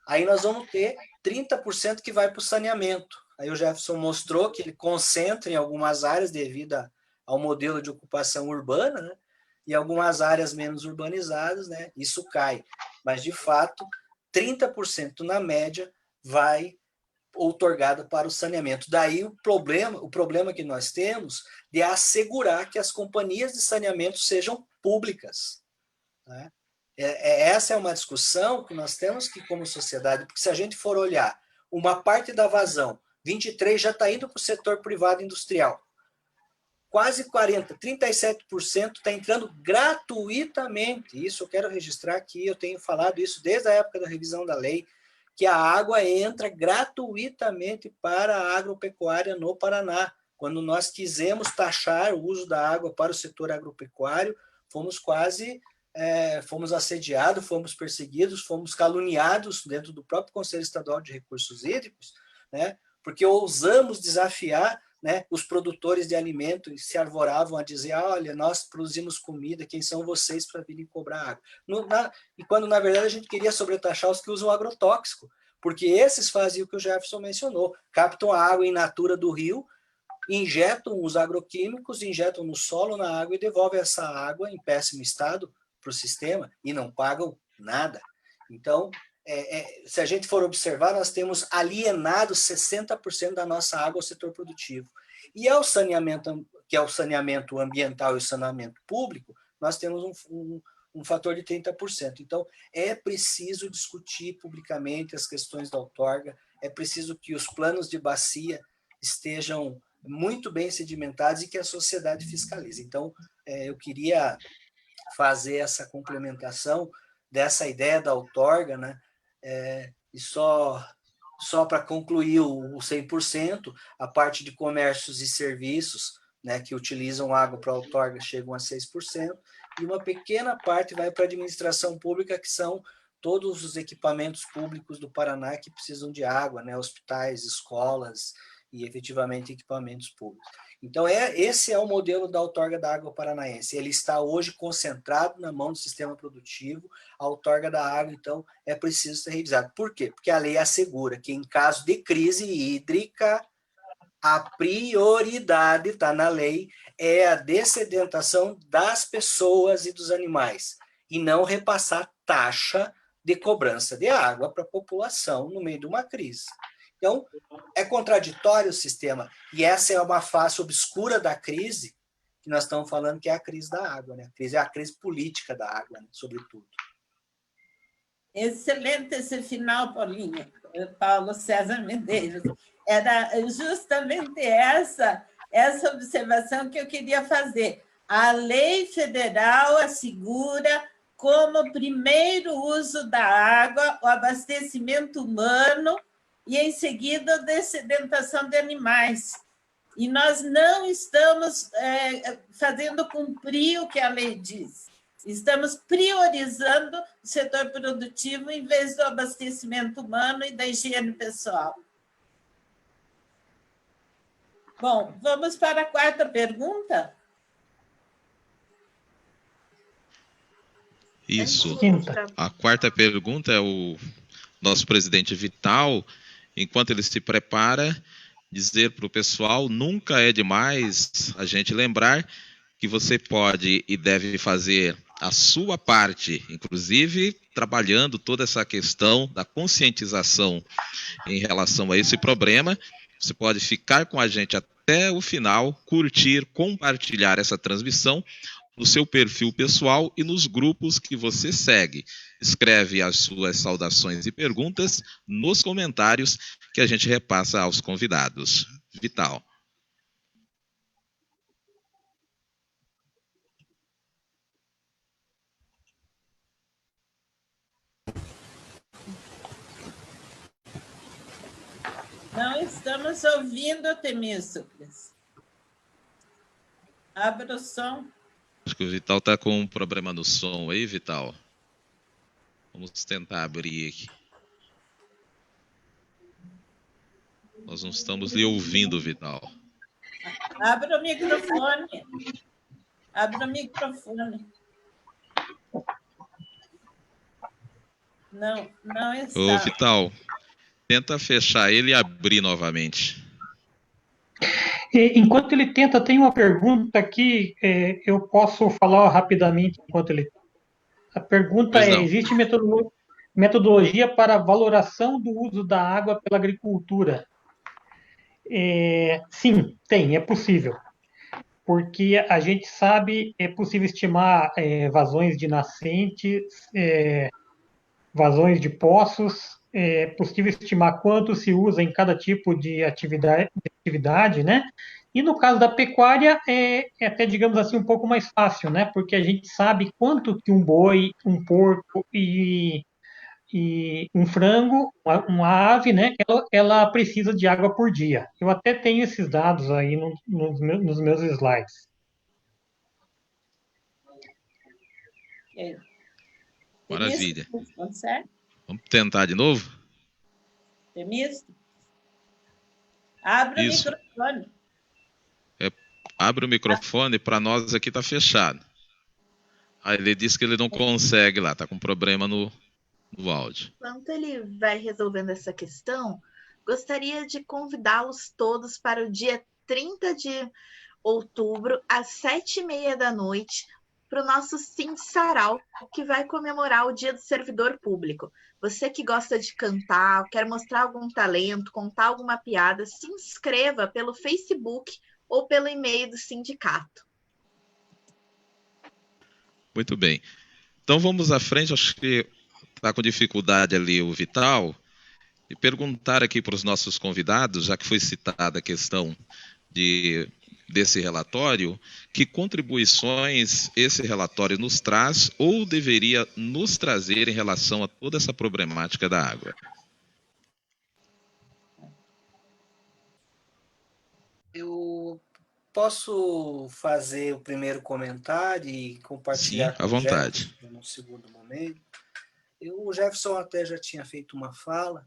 Speaker 5: Aí nós vamos ter 30% que vai para o saneamento. Aí o Jefferson mostrou que ele concentra em algumas áreas devido ao modelo de ocupação urbana, né? E algumas áreas menos urbanizadas, né? Isso cai. Mas, de fato, 30% na média vai outorgada para o saneamento. Daí o problema que nós temos de assegurar que as companhias de saneamento sejam públicas, né? Essa é uma discussão que nós temos que, como sociedade, porque se a gente for olhar, uma parte da vazão, 23% já está indo para o setor privado industrial. Quase 40%, 37% está entrando gratuitamente. Isso eu quero registrar aqui, eu tenho falado isso desde a época da revisão da lei, que a água entra gratuitamente para a agropecuária no Paraná. Quando nós quisemos taxar o uso da água para o setor agropecuário, fomos assediados, fomos perseguidos, fomos caluniados dentro do próprio Conselho Estadual de Recursos Hídricos, né, porque ousamos desafiar, né, os produtores de alimento e se arvoravam a dizer, olha, nós produzimos comida, quem são vocês para virem cobrar água? E quando, na verdade, a gente queria sobretaxar os que usam agrotóxico, porque esses faziam o que o Jefferson mencionou, captam a água in natura do rio, injetam os agroquímicos, injetam no solo, na água e devolvem essa água em péssimo estado para o sistema e não pagam nada. Então, se a gente for observar, nós temos alienado 60% da nossa água ao setor produtivo. E ao saneamento, que é o saneamento ambiental e o saneamento público, nós temos um fator de 30%. Então, é preciso discutir publicamente as questões da outorga, é preciso que os planos de bacia estejam muito bem sedimentados e que a sociedade fiscalize. Então, eu queria fazer essa complementação dessa ideia da outorga, né? E só para concluir o 100%, a parte de comércios e serviços, né, que utilizam água para outorga chegam a 6%, e uma pequena parte vai para a administração pública, que são todos os equipamentos públicos do Paraná que precisam de água, né, hospitais, escolas e efetivamente equipamentos públicos. Então, esse é o modelo da outorga da água paranaense. Ele está hoje concentrado na mão do sistema produtivo. A outorga da água, então, é preciso ser revisada. Por quê? Porque a lei assegura que, em caso de crise hídrica, a prioridade, está na lei, é a dessedentação das pessoas e dos animais, e não repassar taxa de cobrança de água para a população no meio de uma crise. Então, é contraditório o sistema, e essa é uma face obscura da crise, que nós estamos falando que é a crise da água, né? A crise é a crise política da água, né? Sobretudo.
Speaker 3: Excelente esse final, Paulinho. Paulo César Medeiros. Era justamente essa observação que eu queria fazer. A lei federal assegura como primeiro uso da água o abastecimento humano e, em seguida, a dessedentação de animais. E nós não estamos fazendo cumprir o que a lei diz. Estamos priorizando o setor produtivo em vez do abastecimento humano e da higiene pessoal. Bom, vamos para a quarta pergunta?
Speaker 1: Isso.
Speaker 4: Quinta.
Speaker 1: A quarta pergunta é o nosso presidente Vital, enquanto ele se prepara, dizer para o pessoal, nunca é demais a gente lembrar que você pode e deve fazer a sua parte, inclusive trabalhando toda essa questão da conscientização em relação a esse problema. Você pode ficar com a gente até o final, curtir, compartilhar essa transmissão no seu perfil pessoal e nos grupos que você segue. Escreve as suas saudações e perguntas nos comentários que a gente repassa aos convidados. Vital.
Speaker 3: Não estamos ouvindo, Temístocles. Abra o som.
Speaker 1: Acho que o Vital está com um problema no som aí, Vital. Vamos tentar abrir aqui. Nós não estamos lhe ouvindo, Vital.
Speaker 3: Abra o microfone. Abra o microfone. Não está.
Speaker 1: Ô, Vital, tenta fechar ele e abrir novamente.
Speaker 4: Enquanto ele tenta, tem uma pergunta aqui, eu posso falar rapidamente enquanto ele... A pergunta
Speaker 1: Pois
Speaker 4: é,
Speaker 1: não.
Speaker 4: existe metodologia para valoração do uso da água pela agricultura? Sim, tem, é possível. Porque a gente sabe, é possível estimar vazões de nascentes, vazões de poços, é possível estimar quanto se usa em cada tipo de atividade, né? E no caso da pecuária, é até, digamos assim, um pouco mais fácil, né? Porque a gente sabe quanto que um boi, um porco e um frango, uma ave, né? Ela precisa de água por dia. Eu até tenho esses dados aí nos meus slides.
Speaker 1: Maravilha.
Speaker 3: Consegue?
Speaker 1: Vamos tentar de novo?
Speaker 3: Temístocles? Abra
Speaker 1: Isso.
Speaker 3: o microfone.
Speaker 1: Abre o microfone, para nós aqui está fechado. Aí ele disse que ele não consegue lá, está com problema no áudio.
Speaker 2: Enquanto ele vai resolvendo essa questão, gostaria de convidá-los todos para o dia 30 de outubro, às 7h30 da noite, para o nosso Sim Sarau, que vai comemorar o Dia do Servidor Público. Você que gosta de cantar, quer mostrar algum talento, contar alguma piada, se inscreva pelo Facebook ou pelo e-mail do sindicato.
Speaker 1: Muito bem. Então vamos à frente, acho que está com dificuldade ali o Vital, e perguntar aqui para os nossos convidados, já que foi citada a questão desse relatório, que contribuições esse relatório nos traz ou deveria nos trazer em relação a toda essa problemática da água.
Speaker 5: Eu posso fazer o primeiro comentário e compartilhar
Speaker 1: Sim,
Speaker 5: com
Speaker 1: à
Speaker 5: o
Speaker 1: vontade.
Speaker 5: Jefferson no segundo momento. O Jefferson até já tinha feito uma fala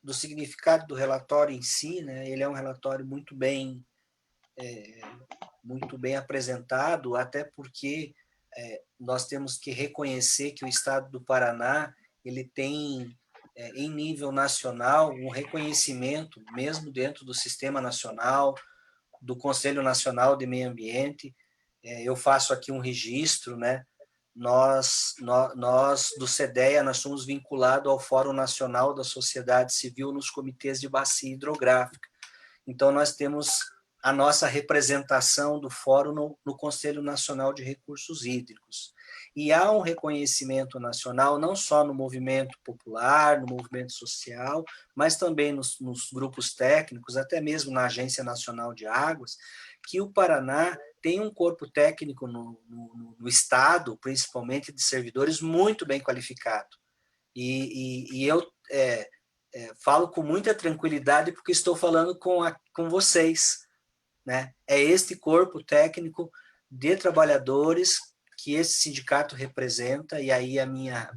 Speaker 5: do significado do relatório em si, né? Ele é um relatório muito bem apresentado, até porque nós temos que reconhecer que o Estado do Paraná ele tem em nível nacional um reconhecimento, mesmo dentro do Sistema Nacional, do Conselho Nacional de Meio Ambiente. Eu faço aqui um registro, né? Nós do CEDEA, nós somos vinculados ao Fórum Nacional da Sociedade Civil nos comitês de bacia hidrográfica. Então, nós temos a nossa representação do Fórum no Conselho Nacional de Recursos Hídricos. e há um reconhecimento nacional, não só no movimento popular, no movimento social, mas também nos grupos técnicos, até mesmo na Agência Nacional de Águas, que o Paraná tem um corpo técnico no Estado, principalmente de servidores, muito bem qualificado. E eu falo com muita tranquilidade porque estou falando com vocês, né? É este corpo técnico de trabalhadores que esse sindicato representa, e aí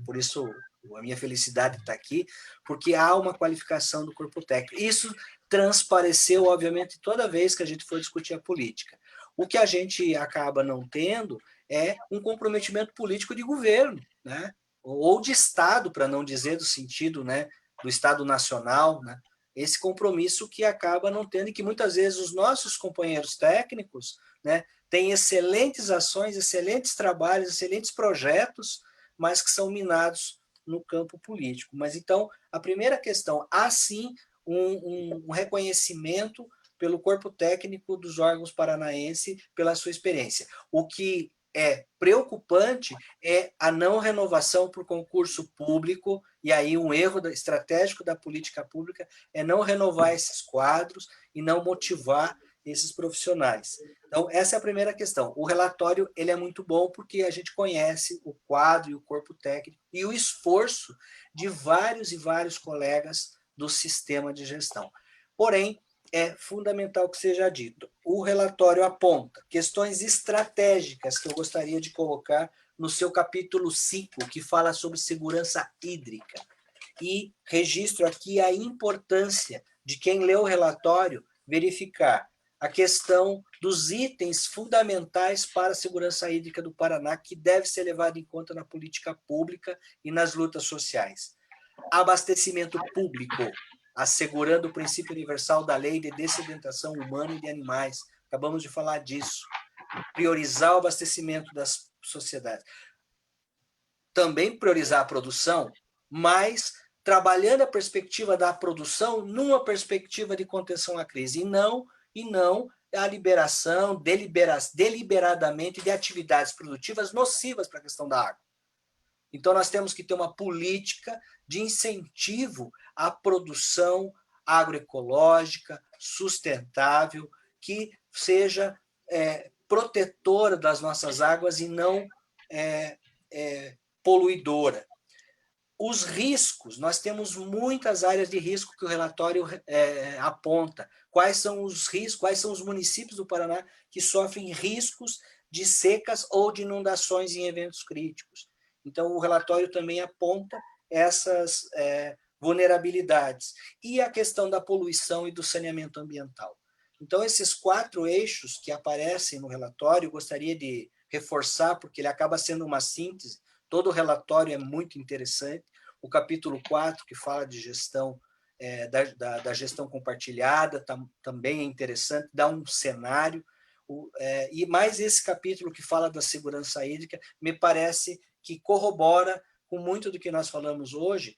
Speaker 5: por isso a minha felicidade está aqui, porque há uma qualificação do corpo técnico. Isso transpareceu, obviamente, toda vez que a gente for discutir a política. O que a gente acaba não tendo é um comprometimento político de governo, né? Ou de Estado, para não dizer do sentido, né, do Estado nacional, né? Esse compromisso que acaba não tendo, e que muitas vezes os nossos companheiros técnicos, né, têm excelentes ações, excelentes trabalhos, excelentes projetos, mas que são minados no campo político. Mas então, a primeira questão, há sim um reconhecimento pelo corpo técnico dos órgãos paranaenses pela sua experiência. O que é preocupante é a não renovação por concurso público, e aí um erro estratégico da política pública é não renovar esses quadros e não motivar esses profissionais. Então, essa é a primeira questão. O relatório ele é muito bom porque a gente conhece o quadro e o corpo técnico e o esforço de vários e vários colegas do sistema de gestão. Porém, é fundamental que seja dito. O relatório aponta questões estratégicas que eu gostaria de colocar no seu capítulo 5, que fala sobre segurança hídrica. E registro aqui a importância de quem lê o relatório verificar a questão dos itens fundamentais para a segurança hídrica do Paraná, que deve ser levado em conta na política pública e nas lutas sociais. Abastecimento público, assegurando o princípio universal da lei de dessedentação humana e de animais. Acabamos de falar disso. Priorizar o abastecimento das sociedades. Também priorizar a produção, mas trabalhando a perspectiva da produção numa perspectiva de contenção à crise, e não a liberação deliberadamente de atividades produtivas nocivas para a questão da água. Então, nós temos que ter uma política de incentivo à produção agroecológica, sustentável, que seja protetora das nossas águas e não poluidora. Os riscos, nós temos muitas áreas de risco que o relatório aponta. Quais são os riscos, quais são os municípios do Paraná que sofrem riscos de secas ou de inundações em eventos críticos. Então, o relatório também aponta essas vulnerabilidades. E a questão da poluição e do saneamento ambiental. Então, esses 4 eixos que aparecem no relatório, eu gostaria de reforçar, porque ele acaba sendo uma síntese. Todo o relatório é muito interessante. O capítulo 4, que fala de gestão, da gestão compartilhada, também é interessante, dá um cenário. E mais esse capítulo que fala da segurança hídrica, me parece que corrobora com muito do que nós falamos hoje.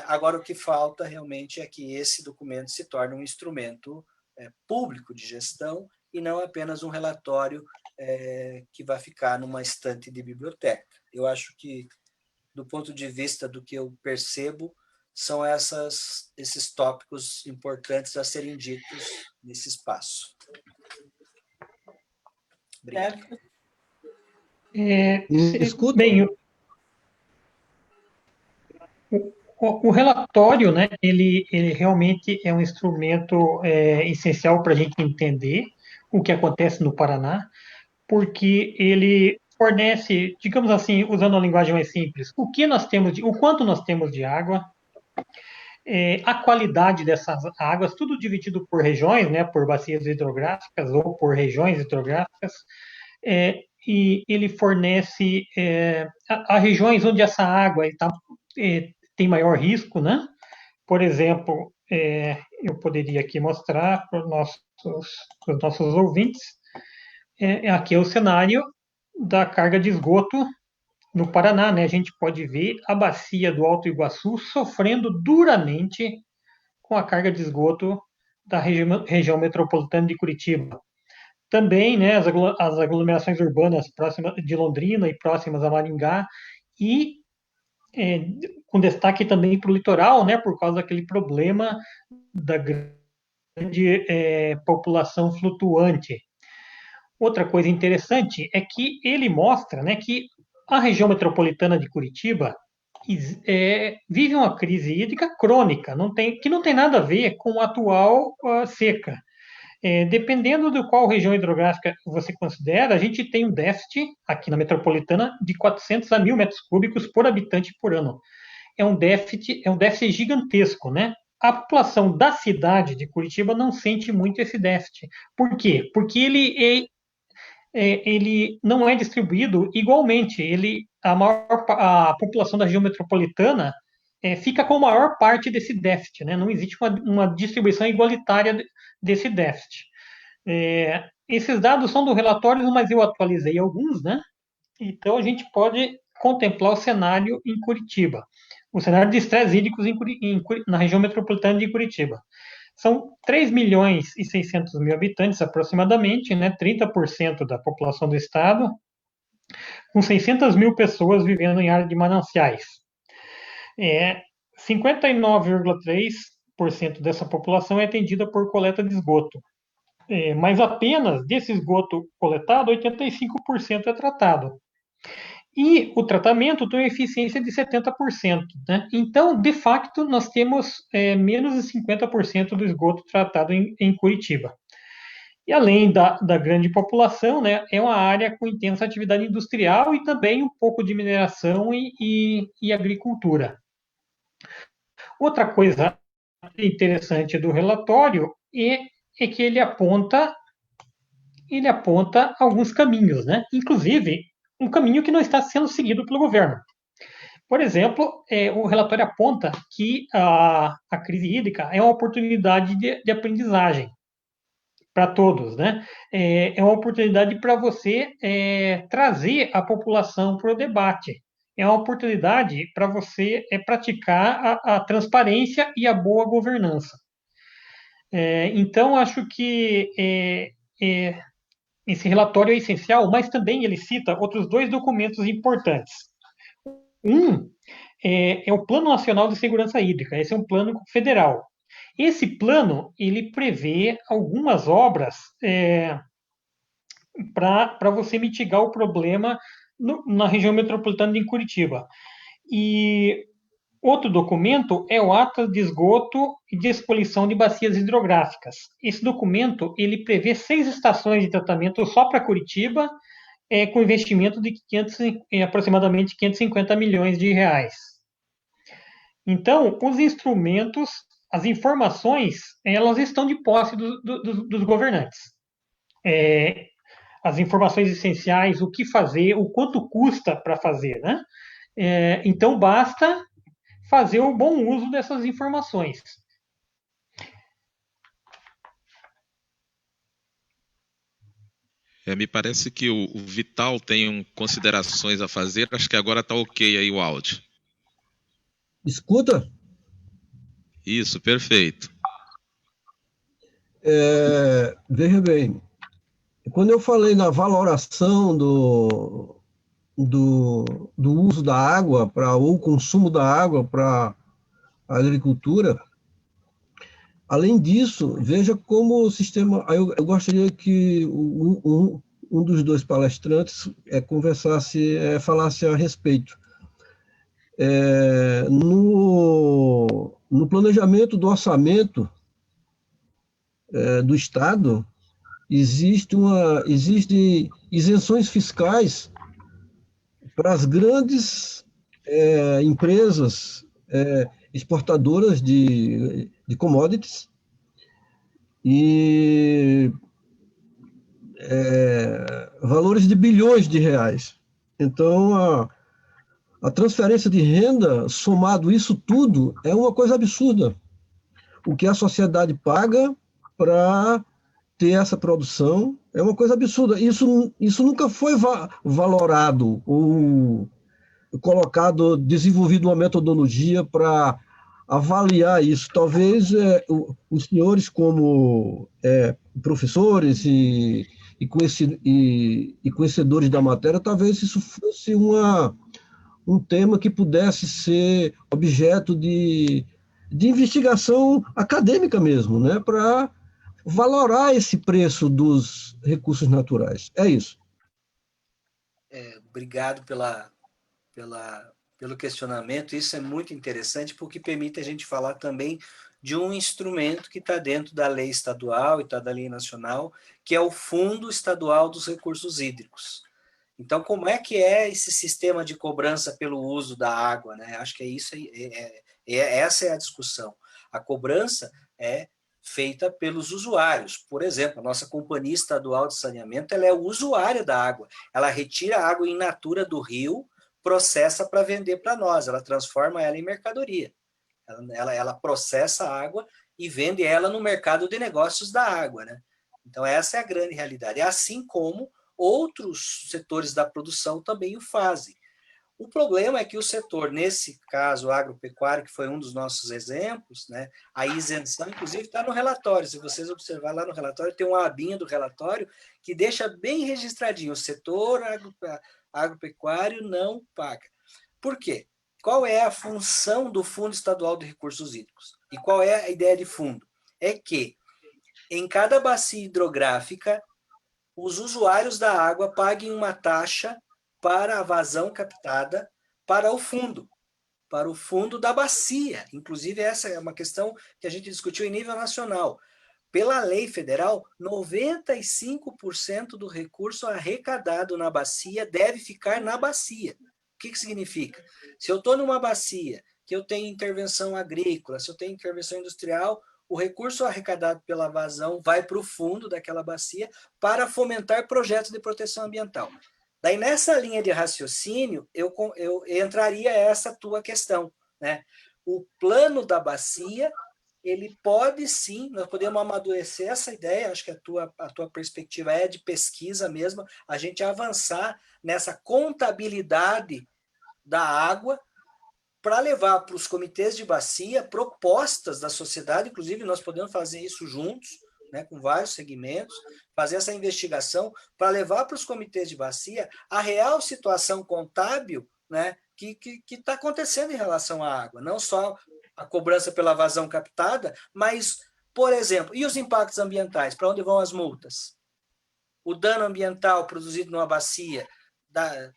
Speaker 5: Agora, o que falta realmente é que esse documento se torne um instrumento público de gestão e não apenas um relatório que vai ficar numa estante de biblioteca. Eu acho que, do ponto de vista do que eu percebo, são esses tópicos importantes a serem ditos nesse espaço. Obrigado.
Speaker 4: Escuta. Bem, o relatório, né, ele realmente é um instrumento essencial para a gente entender o que acontece no Paraná, porque ele fornece, digamos assim, usando uma linguagem mais simples, o quanto nós temos de água, a qualidade dessas águas, tudo dividido por regiões, né, por bacias hidrográficas ou por regiões hidrográficas, e ele fornece a regiões onde essa água tem maior risco, né? Por exemplo, eu poderia aqui mostrar para os nossos ouvintes, aqui é o cenário da carga de esgoto no Paraná, né? A gente pode ver a bacia do Alto Iguaçu sofrendo duramente com a carga de esgoto da região metropolitana de Curitiba. também, né, as aglomerações urbanas próximas de Londrina e próximas a Maringá, e com destaque também para o litoral, né, por causa daquele problema da grande população flutuante. Outra coisa interessante é que ele mostra, né, que a região metropolitana de Curitiba vive uma crise hídrica crônica, que não tem nada a ver com a atual seca. Dependendo do qual região hidrográfica você considera, a gente tem um déficit aqui na metropolitana de 400 a 1.000 metros cúbicos por habitante por ano. É um déficit gigantesco, né? A população da cidade de Curitiba não sente muito esse déficit. Por quê? Porque ele não é distribuído igualmente. A população da região metropolitana fica com a maior parte desse déficit, né? Não existe uma distribuição igualitária desse déficit. Esses dados são do relatório, mas eu atualizei alguns, né? Então a gente pode contemplar o cenário em Curitiba, o cenário de estresse hídricos na região metropolitana de Curitiba. São 3.600.000 habitantes, aproximadamente, né? 30% da população do estado, com 600.000 pessoas vivendo em área de mananciais. 59,3% dessa população é atendida por coleta de esgoto. Mas apenas desse esgoto coletado, 85% é tratado. E o tratamento tem uma eficiência de 70%. Né? Então, de facto, nós temos menos de 50% do esgoto tratado em Curitiba. E além da grande população, né, é uma área com intensa atividade industrial e também um pouco de mineração e agricultura. Outra coisa interessante do relatório é que ele aponta alguns caminhos, né? Inclusive, um caminho que não está sendo seguido pelo governo. Por exemplo, o relatório aponta que a crise hídrica é uma oportunidade de aprendizagem para todos, né? É uma oportunidade para você trazer a população para o debate. É uma oportunidade para você praticar a transparência e a boa governança. Então, acho que esse relatório é essencial, mas também ele cita outros 2 documentos importantes. Um é o Plano Nacional de Segurança Hídrica, esse é um plano federal. Esse plano, ele prevê algumas obras para você mitigar o problema na região metropolitana de Curitiba. E outro documento é o Atlas de Esgoto e de Expolição de Bacias Hidrográficas. Esse documento, ele prevê 6 estações de tratamento só para Curitiba, com investimento de aproximadamente 550 milhões de reais. Então, os instrumentos, as informações, elas estão de posse dos governantes. As informações essenciais, o que fazer, o quanto custa para fazer, né? Então, basta fazer o bom uso dessas informações.
Speaker 1: Me parece que o Vital tem considerações a fazer. Acho que agora está ok aí o áudio.
Speaker 8: Escuta?
Speaker 1: Isso, perfeito.
Speaker 8: Veja bem, quando eu falei na valoração do uso da água ou consumo da água para a agricultura, além disso, veja como o sistema... Eu gostaria que um dos 2 palestrantes falasse a respeito. No planejamento do orçamento do Estado, existem isenções fiscais para as grandes empresas exportadoras de commodities e valores de bilhões de reais. Então, a transferência de renda, somado isso tudo, é uma coisa absurda. O que a sociedade paga para ter essa produção é uma coisa absurda. Isso nunca foi valorado ou desenvolvido uma metodologia para avaliar isso. Talvez os senhores, como professores e e conhecedores da matéria, talvez isso fosse um tema que pudesse ser objeto de investigação acadêmica mesmo, né, para valorar esse preço dos recursos naturais. É isso.
Speaker 5: Obrigado pelo questionamento. Isso é muito interessante, porque permite a gente falar também de um instrumento que está dentro da lei estadual e está da lei nacional, que é o Fundo Estadual dos Recursos Hídricos. Então, como é que é esse sistema de cobrança pelo uso da água, né? Acho que essa é a discussão. A cobrança é feita pelos usuários. Por exemplo, a nossa Companhia Estadual de Saneamento, ela é usuária da água. Ela retira a água in natura do rio, processa para vender para nós, ela transforma ela em mercadoria. Ela processa a água e vende ela no mercado de negócios da água, né? Então, essa é a grande realidade. Assim como outros setores da produção também o fazem. O problema é que o setor, nesse caso, agropecuário, que foi um dos nossos exemplos, né, a isenção, inclusive, está no relatório. Se vocês observarem lá no relatório, tem uma abinha do relatório que deixa bem registradinho: o setor agropecuário não paga. Por quê? Qual é a função do Fundo Estadual de Recursos Hídricos? E qual é a ideia de fundo? É que, em cada bacia hidrográfica, os usuários da água paguem uma taxa para a vazão captada para o fundo da bacia. Inclusive, essa é uma questão que a gente discutiu em nível nacional. Pela lei federal, 95% do recurso arrecadado na bacia deve ficar na bacia. O que significa? Se eu estou numa bacia que eu tenho intervenção agrícola, se eu tenho intervenção industrial, o recurso arrecadado pela vazão vai para o fundo daquela bacia para fomentar projetos de proteção ambiental. Daí, nessa linha de raciocínio, eu entraria essa tua questão, né? O plano da bacia, ele pode sim, nós podemos amadurecer essa ideia, acho que a tua perspectiva é de pesquisa mesmo, a gente avançar nessa contabilidade da água para levar para os comitês de bacia propostas da sociedade. Inclusive, nós podemos fazer isso juntos, né, com vários segmentos, fazer essa investigação para levar para os comitês de bacia a real situação contábil, né, que está acontecendo em relação à água. Não só a cobrança pela vazão captada, mas, por exemplo, e os impactos ambientais? Para onde vão as multas? O dano ambiental produzido numa bacia,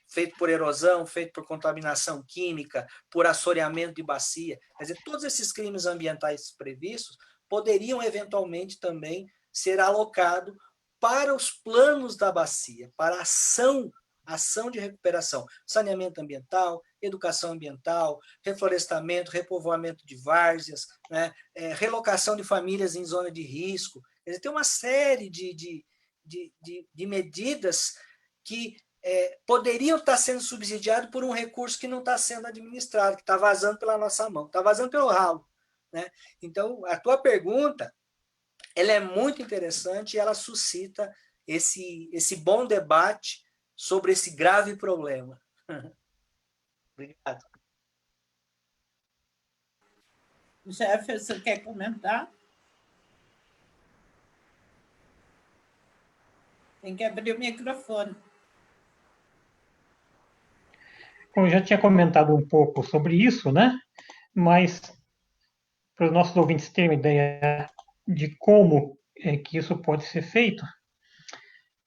Speaker 5: feito por erosão, feito por contaminação química, por assoreamento de bacia. Quer dizer, todos esses crimes ambientais previstos poderiam eventualmente também ser alocados para os planos da bacia, para a ação de recuperação, saneamento ambiental, educação ambiental, reflorestamento, repovoamento de várzeas, né, relocação de famílias em zona de risco. Quer dizer, tem uma série de medidas que poderiam estar sendo subsidiados por um recurso que não está sendo administrado, que está vazando pela nossa mão, está vazando pelo ralo, né? Então, a tua pergunta, ela é muito interessante e ela suscita esse bom debate sobre esse grave problema. Obrigado.
Speaker 3: Jefferson, quer comentar? Tem que abrir o microfone.
Speaker 4: Eu já tinha comentado um pouco sobre isso, né? Mas para os nossos ouvintes terem uma ideia de como que isso pode ser feito,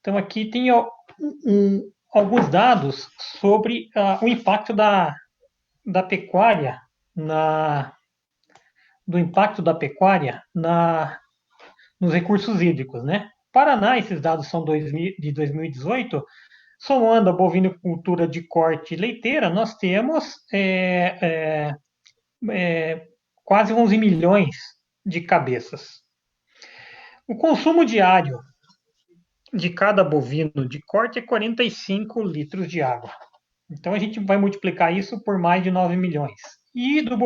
Speaker 4: então aqui tem alguns dados sobre o impacto da pecuária nos recursos hídricos, né? Paraná, esses dados são de 2018. Somando a bovinocultura de corte leiteira, nós temos quase 11 milhões de cabeças. O consumo diário de cada bovino de corte é 45 litros de água. Então, a gente vai multiplicar isso por mais de 9 milhões. E da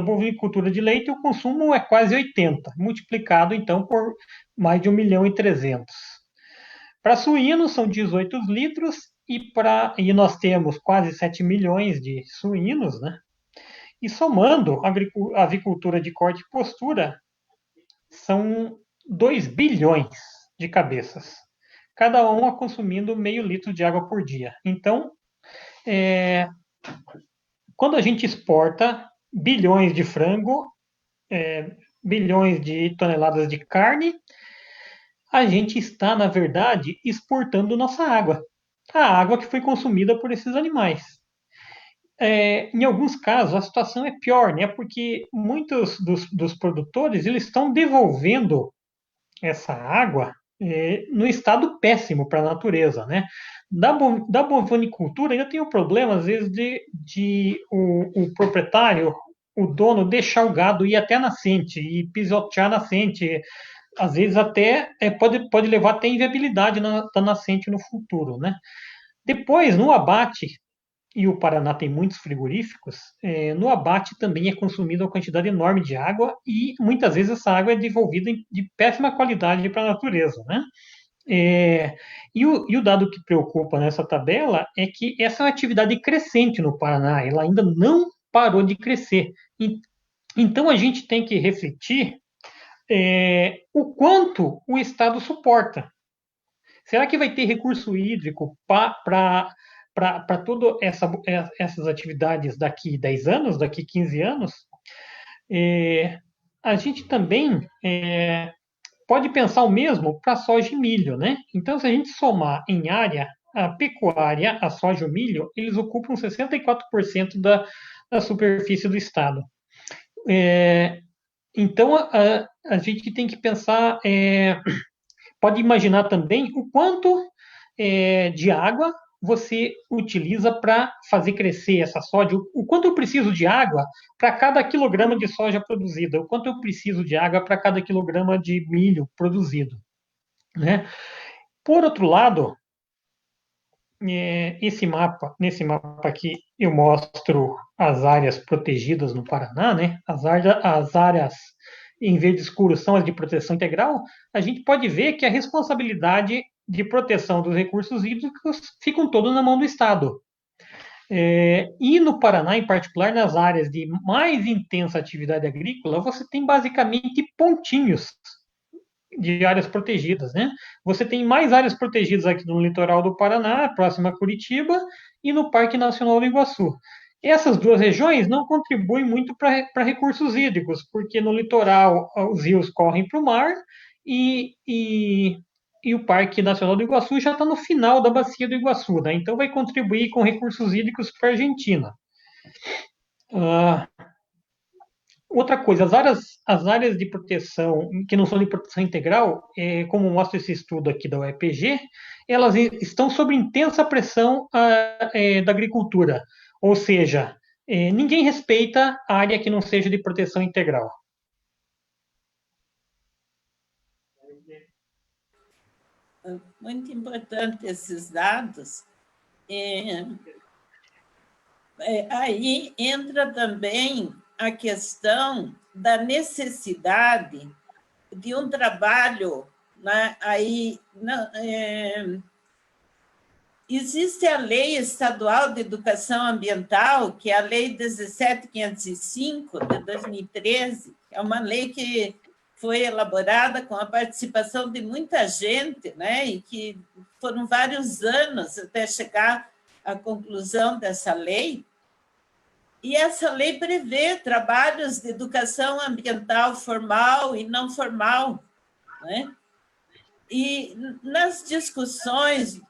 Speaker 4: bovinocultura de leite, o consumo é quase 80, multiplicado, então, por mais de 1 milhão e 300. Para suínos, são 18 litros, e nós temos quase 7 milhões de suínos, né? E somando a avicultura de corte e postura, são 2 bilhões de cabeças. cada uma consumindo meio litro de água por dia. Então, quando a gente exporta bilhões de frango, bilhões de toneladas de carne, a gente está, na verdade, exportando nossa água. A água que foi consumida por esses animais. Em alguns casos, a situação é pior, né? Porque muitos dos produtores eles estão devolvendo essa água no estado péssimo para a natureza, né? Da bovinicultura ainda tem o problema, às vezes, de o proprietário, o dono, deixar o gado ir até a nascente e pisotear a nascente. Às vezes até pode levar até inviabilidade da nascente no futuro, né? Depois, no abate, e o Paraná tem muitos frigoríficos, no abate também é consumida uma quantidade enorme de água e muitas vezes essa água é devolvida de péssima qualidade para a natureza, né? E o dado que preocupa nessa tabela é que essa é uma atividade crescente no Paraná, ela ainda não parou de crescer. Então a gente tem que refletir o quanto o Estado suporta. Será que vai ter recurso hídrico para todas essas atividades daqui 10 anos, daqui 15 anos? A gente também pode pensar o mesmo para soja e milho, né? Então, se a gente somar em área, a pecuária, a soja e o milho, eles ocupam 64% da superfície do estado. Então, a gente tem que pensar, pode imaginar também o quanto de água você utiliza para fazer crescer essa soja, o quanto eu preciso de água para cada quilograma de soja produzida, o quanto eu preciso de água para cada quilograma de milho produzido, né? Por outro lado, nesse mapa aqui eu mostro as áreas protegidas no Paraná, né? As áreas em verde escuro são as de proteção integral. A gente pode ver que a responsabilidade de proteção dos recursos hídricos ficam todos na mão do Estado. E no Paraná, em particular, nas áreas de mais intensa atividade agrícola, você tem basicamente pontinhos de áreas protegidas, né? Você tem mais áreas protegidas aqui no litoral do Paraná, próximo a Curitiba, e no Parque Nacional do Iguaçu. Essas duas regiões não contribuem muito para recursos hídricos, porque no litoral os rios correm para o mar e o Parque Nacional do Iguaçu já está no final da bacia do Iguaçu, né? Então vai contribuir com recursos hídricos para a Argentina. Outra coisa, as áreas de proteção, que não são de proteção integral, como mostra esse estudo aqui da UEPG, elas estão sob intensa pressão da agricultura. Ou seja, ninguém respeita a área que não seja de proteção integral.
Speaker 3: Muito importante esses dados. Aí entra também a questão da necessidade de um trabalho, né? Existe a Lei Estadual de Educação Ambiental, que é a Lei 17.505, de 2013, é uma lei que foi elaborada com a participação de muita gente, né? E que foram vários anos até chegar à conclusão dessa lei. E essa lei prevê trabalhos de educação ambiental formal e não formal, né? E nas discussões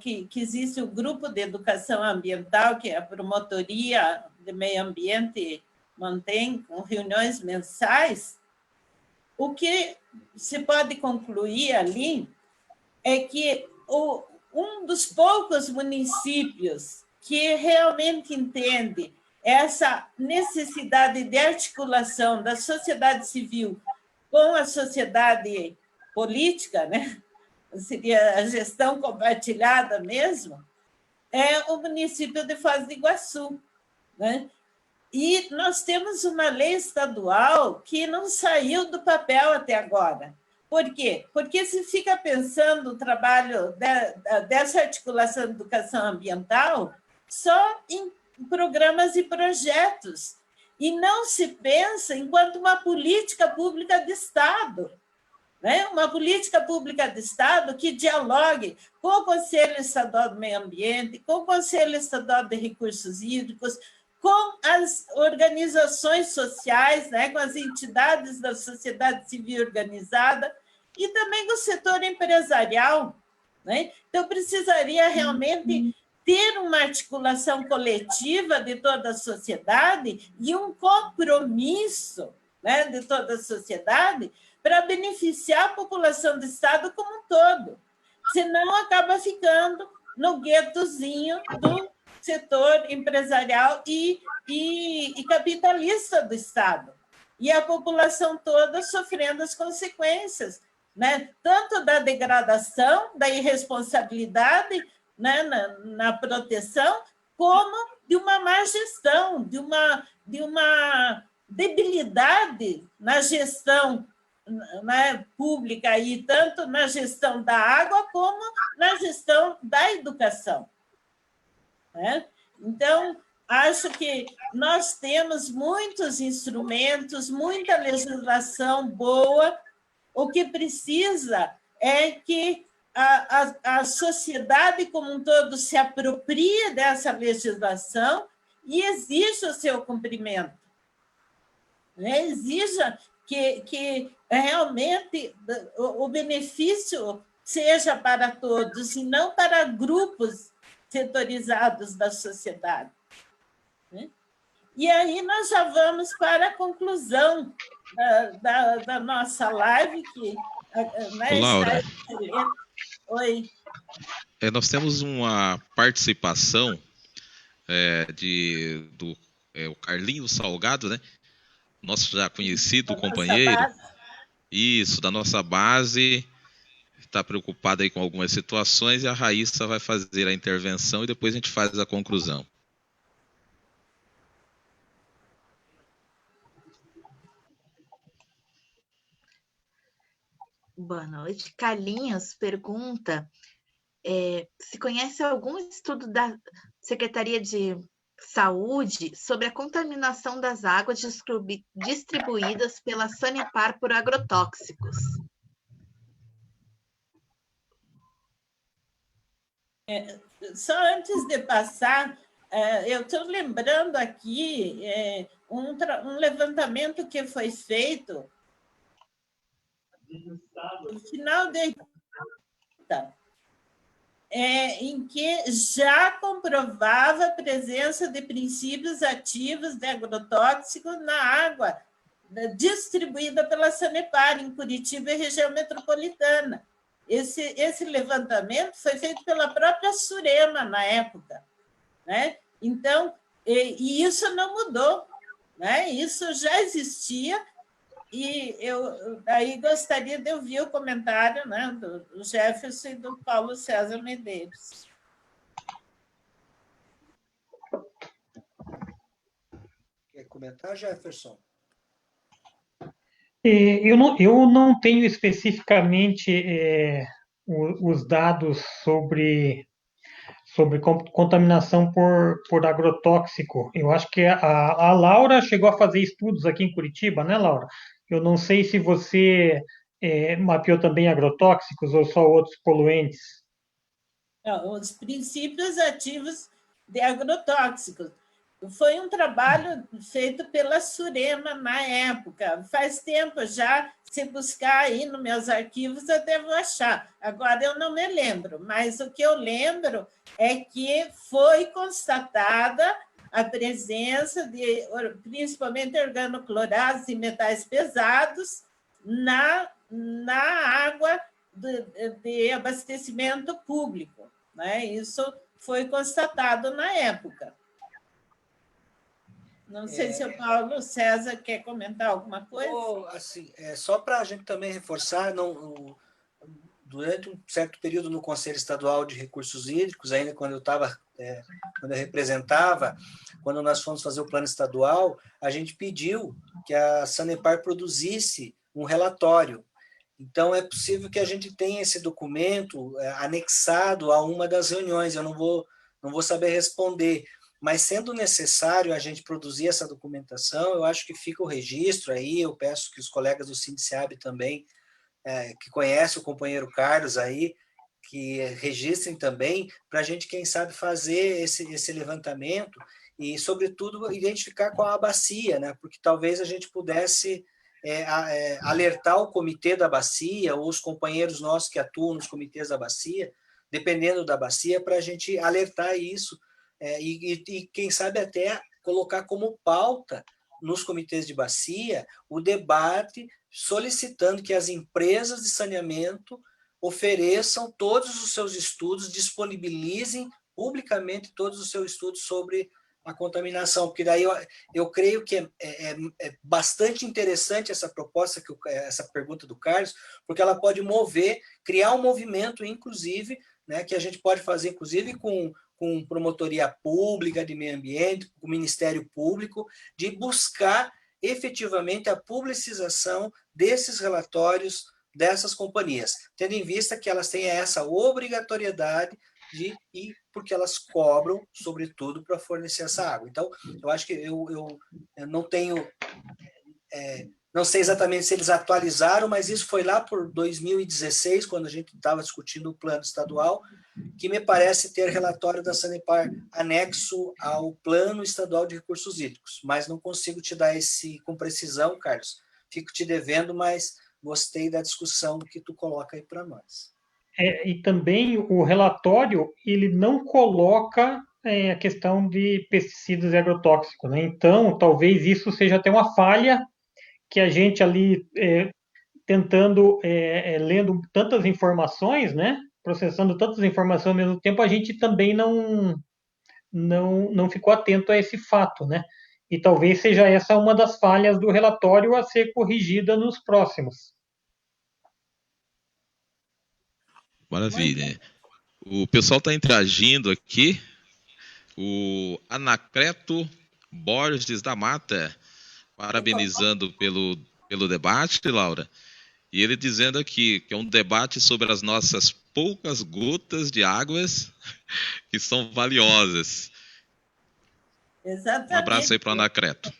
Speaker 3: que existe o grupo de educação ambiental, que a Promotoria de Meio Ambiente mantém, com reuniões mensais, o que se pode concluir ali é que um dos poucos municípios que realmente entende essa necessidade de articulação da sociedade civil com a sociedade política, né? Seria a gestão compartilhada mesmo, é o município de Foz do Iguaçu, né? E nós temos uma lei estadual que não saiu do papel até agora. Por quê? Porque se fica pensando o trabalho dessa articulação de educação ambiental só em programas e projetos, e não se pensa enquanto uma política pública de Estado. né? Uma política pública do Estado que dialogue com o Conselho Estadual do Meio Ambiente, com o Conselho Estadual de Recursos Hídricos, com as organizações sociais, né? Com as entidades da sociedade civil organizada e também com o setor empresarial, né? Então, precisaria realmente ter uma articulação coletiva de toda a sociedade e um compromisso, né, de toda a sociedade para beneficiar a população do Estado como um todo. Senão, acaba ficando no guetozinho do setor empresarial e capitalista do Estado. E a população toda sofrendo as consequências, né, tanto da degradação, da irresponsabilidade, né, na proteção, como de uma má gestão, de uma debilidade na gestão, né, pública, e tanto na gestão da água como na gestão da educação. Né? Então, acho que nós temos muitos instrumentos, muita legislação boa. O que precisa é que a sociedade como um todo se aproprie dessa legislação e exija o seu cumprimento. Né? Exija que realmente o benefício seja para todos e não para grupos setorizados da sociedade. Né? E aí nós já vamos para a conclusão da nossa live, que, né,
Speaker 1: Laura,
Speaker 3: oi.
Speaker 1: Nós temos uma participação o Carlinhos Salgado, né? Nosso já conhecido companheiro. Isso, da nossa base. Está preocupado aí com algumas situações e a Raíssa vai fazer a intervenção e depois a gente faz a conclusão.
Speaker 2: Boa noite. Carlinhos pergunta se conhece algum estudo da Secretaria de Saúde sobre a contaminação das águas distribuídas pela Sanepar por agrotóxicos.
Speaker 3: Só antes de passar, eu estou lembrando aqui um levantamento que foi feito no final de 80, em que já comprovava a presença de princípios ativos de agrotóxico na água distribuída pela Sanepar em Curitiba e região metropolitana. Esse levantamento foi feito pela própria Surema na época, né? Então, e isso não mudou, né? Isso já existia, e eu aí gostaria de ouvir o comentário, né, do Jefferson e do Paulo César Medeiros.
Speaker 5: Quer comentar, Jefferson?
Speaker 4: Eu não tenho especificamente os dados sobre contaminação por agrotóxico. Eu acho que a Laura chegou a fazer estudos aqui em Curitiba, né, Laura? Eu não sei se você mapeou também agrotóxicos ou só outros poluentes.
Speaker 3: Não, os princípios ativos de agrotóxicos. Foi um trabalho feito pela Surema na época. Faz tempo já, se buscar aí nos meus arquivos, eu devo achar. Agora eu não me lembro, mas o que eu lembro é que foi constatada a presença de, principalmente, organoclorados e metais pesados na água de abastecimento público, né? Isso foi constatado na época. Não sei se o Paulo César quer comentar alguma coisa.
Speaker 5: Assim, só para a gente também reforçar, durante um certo período no Conselho Estadual de Recursos Hídricos, ainda quando eu representava, quando nós fomos fazer o plano estadual, a gente pediu que a Sanepar produzisse um relatório. Então, é possível que a gente tenha esse documento anexado a uma das reuniões. Eu não vou saber responder, mas sendo necessário a gente produzir essa documentação, eu acho que fica o registro aí. Eu peço que os colegas do Sindiciab também que conhecem o companheiro Carlos aí, que registrem também, para a gente, quem sabe, fazer esse levantamento e, sobretudo, identificar qual a bacia, né? Porque talvez a gente pudesse alertar o comitê da bacia ou os companheiros nossos que atuam nos comitês da bacia, dependendo da bacia, para a gente alertar isso e, quem sabe, até colocar como pauta nos comitês de bacia o debate solicitando que as empresas de saneamento ofereçam todos os seus estudos, disponibilizem publicamente todos os seus estudos sobre a contaminação, porque daí eu creio que é bastante interessante essa proposta, essa pergunta do Carlos, porque ela pode criar um movimento, inclusive, né, que a gente pode fazer, inclusive, com promotoria pública de meio ambiente, com o Ministério Público, de buscar efetivamente a publicização desses relatórios dessas companhias, tendo em vista que elas têm essa obrigatoriedade porque elas cobram, sobretudo, para fornecer essa água. Então, eu acho que eu não tenho... não sei exatamente se eles atualizaram, mas isso foi lá por 2016, quando a gente estava discutindo o plano estadual, que me parece ter relatório da Sanepar anexo ao plano estadual de recursos hídricos, mas não consigo te dar com precisão, Carlos. Fico te devendo, mas gostei da discussão que tu coloca aí para nós.
Speaker 4: E também o relatório, ele não coloca a questão de pesticidas e agrotóxicos, né? Então, talvez isso seja até uma falha que a gente ali tentando, lendo tantas informações, né? Processando tantas informações ao mesmo tempo, a gente também não ficou atento a esse fato, né? E talvez seja essa uma das falhas do relatório a ser corrigida nos próximos.
Speaker 1: Maravilha. O pessoal está interagindo aqui. O Anacleto Borges da Mata, parabenizando pelo debate, Laura. E ele dizendo aqui que é um debate sobre as nossas poucas gotas de águas que são valiosas.
Speaker 3: Exatamente.
Speaker 1: Um abraço aí para o Anacleto.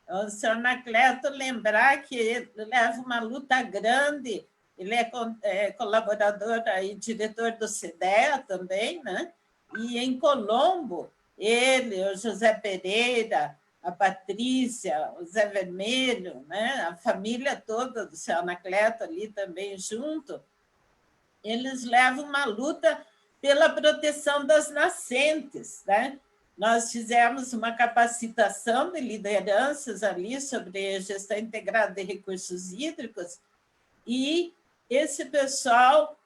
Speaker 3: O senhor Anacleto lembrar que ele leva uma luta grande. Ele é colaborador e diretor do CDEA também, né? E em Colombo, ele, o José Pereira, a Patrícia, o Zé Vermelho, né? A família toda do seu Anacleto ali também junto, eles levam uma luta pela proteção das nascentes, né? Nós fizemos uma capacitação de lideranças ali sobre gestão integrada de recursos hídricos e esse pessoal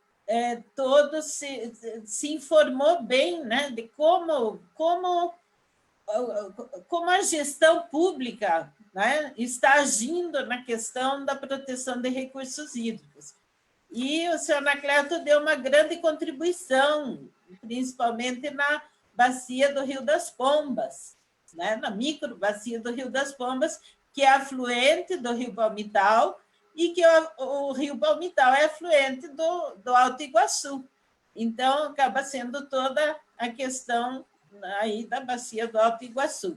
Speaker 3: todo se informou bem, né, de como a gestão pública, né, está agindo na questão da proteção de recursos hídricos. E o senhor Anacleto deu uma grande contribuição, principalmente na bacia do Rio das Pombas, né, na microbacia do Rio das Pombas, que é afluente do Rio Palmital, e que o Rio Palmital é afluente do Alto Iguaçu. Então, acaba sendo toda a questão aí da bacia do Alto Iguaçu.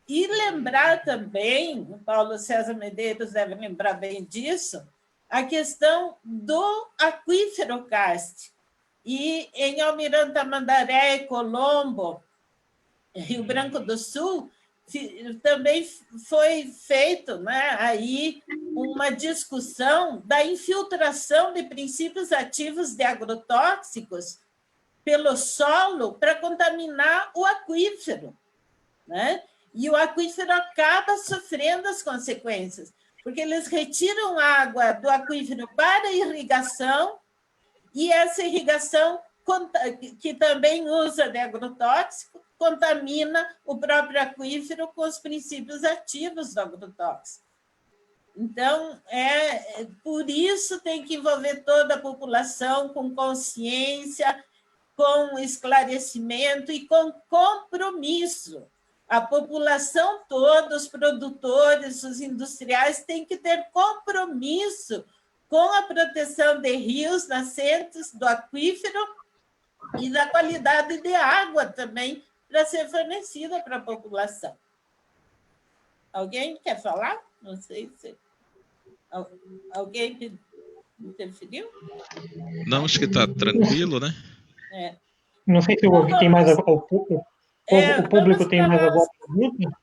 Speaker 3: E lembrar também, o Paulo César Medeiros deve lembrar bem disso, a questão do aquífero karst. E em Almirante Tamandaré, Colombo, Rio Branco do Sul, também foi feito, né, aí uma discussão da infiltração de princípios ativos de agrotóxicos pelo solo para contaminar o aquífero, né? E o aquífero acaba sofrendo as consequências, porque eles retiram água do aquífero para irrigação, e essa irrigação, que também usa de agrotóxico, contamina o próprio aquífero com os princípios ativos do agrotóxico. Então, por isso tem que envolver toda a população com consciência, com esclarecimento e com compromisso. A população toda, os produtores, os industriais, têm que ter compromisso com a proteção de rios, nascentes, do aquífero e da qualidade de água também, para ser fornecida para a população. Alguém quer falar? Não sei se... Alguém Interferiu?
Speaker 1: Não, acho que está tranquilo, né?
Speaker 3: É.
Speaker 4: Não sei se
Speaker 3: Então,
Speaker 4: tem mais o público
Speaker 3: vamos
Speaker 4: tem mais
Speaker 3: para
Speaker 4: alguma pergunta?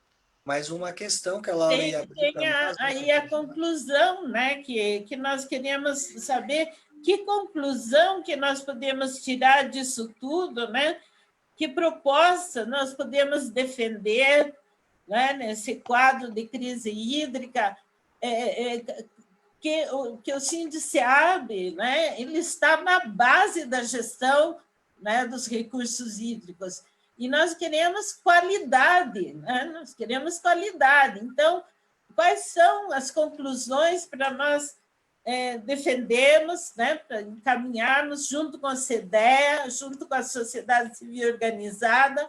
Speaker 5: Mais uma questão que a Laura ia abrir
Speaker 3: tem
Speaker 5: para nós.
Speaker 3: aí a conclusão, né? Que nós queríamos saber que conclusão que nós podemos tirar disso tudo, né? Que proposta nós podemos defender, né, nesse quadro de crise hídrica, que o SINDICEAB, né, ele está na base da gestão, né, dos recursos hídricos. E nós queremos qualidade, né? Nós queremos qualidade. Então, quais são as conclusões para nós defendermos, né, para encaminharmos junto com a CDE, junto com a sociedade civil organizada,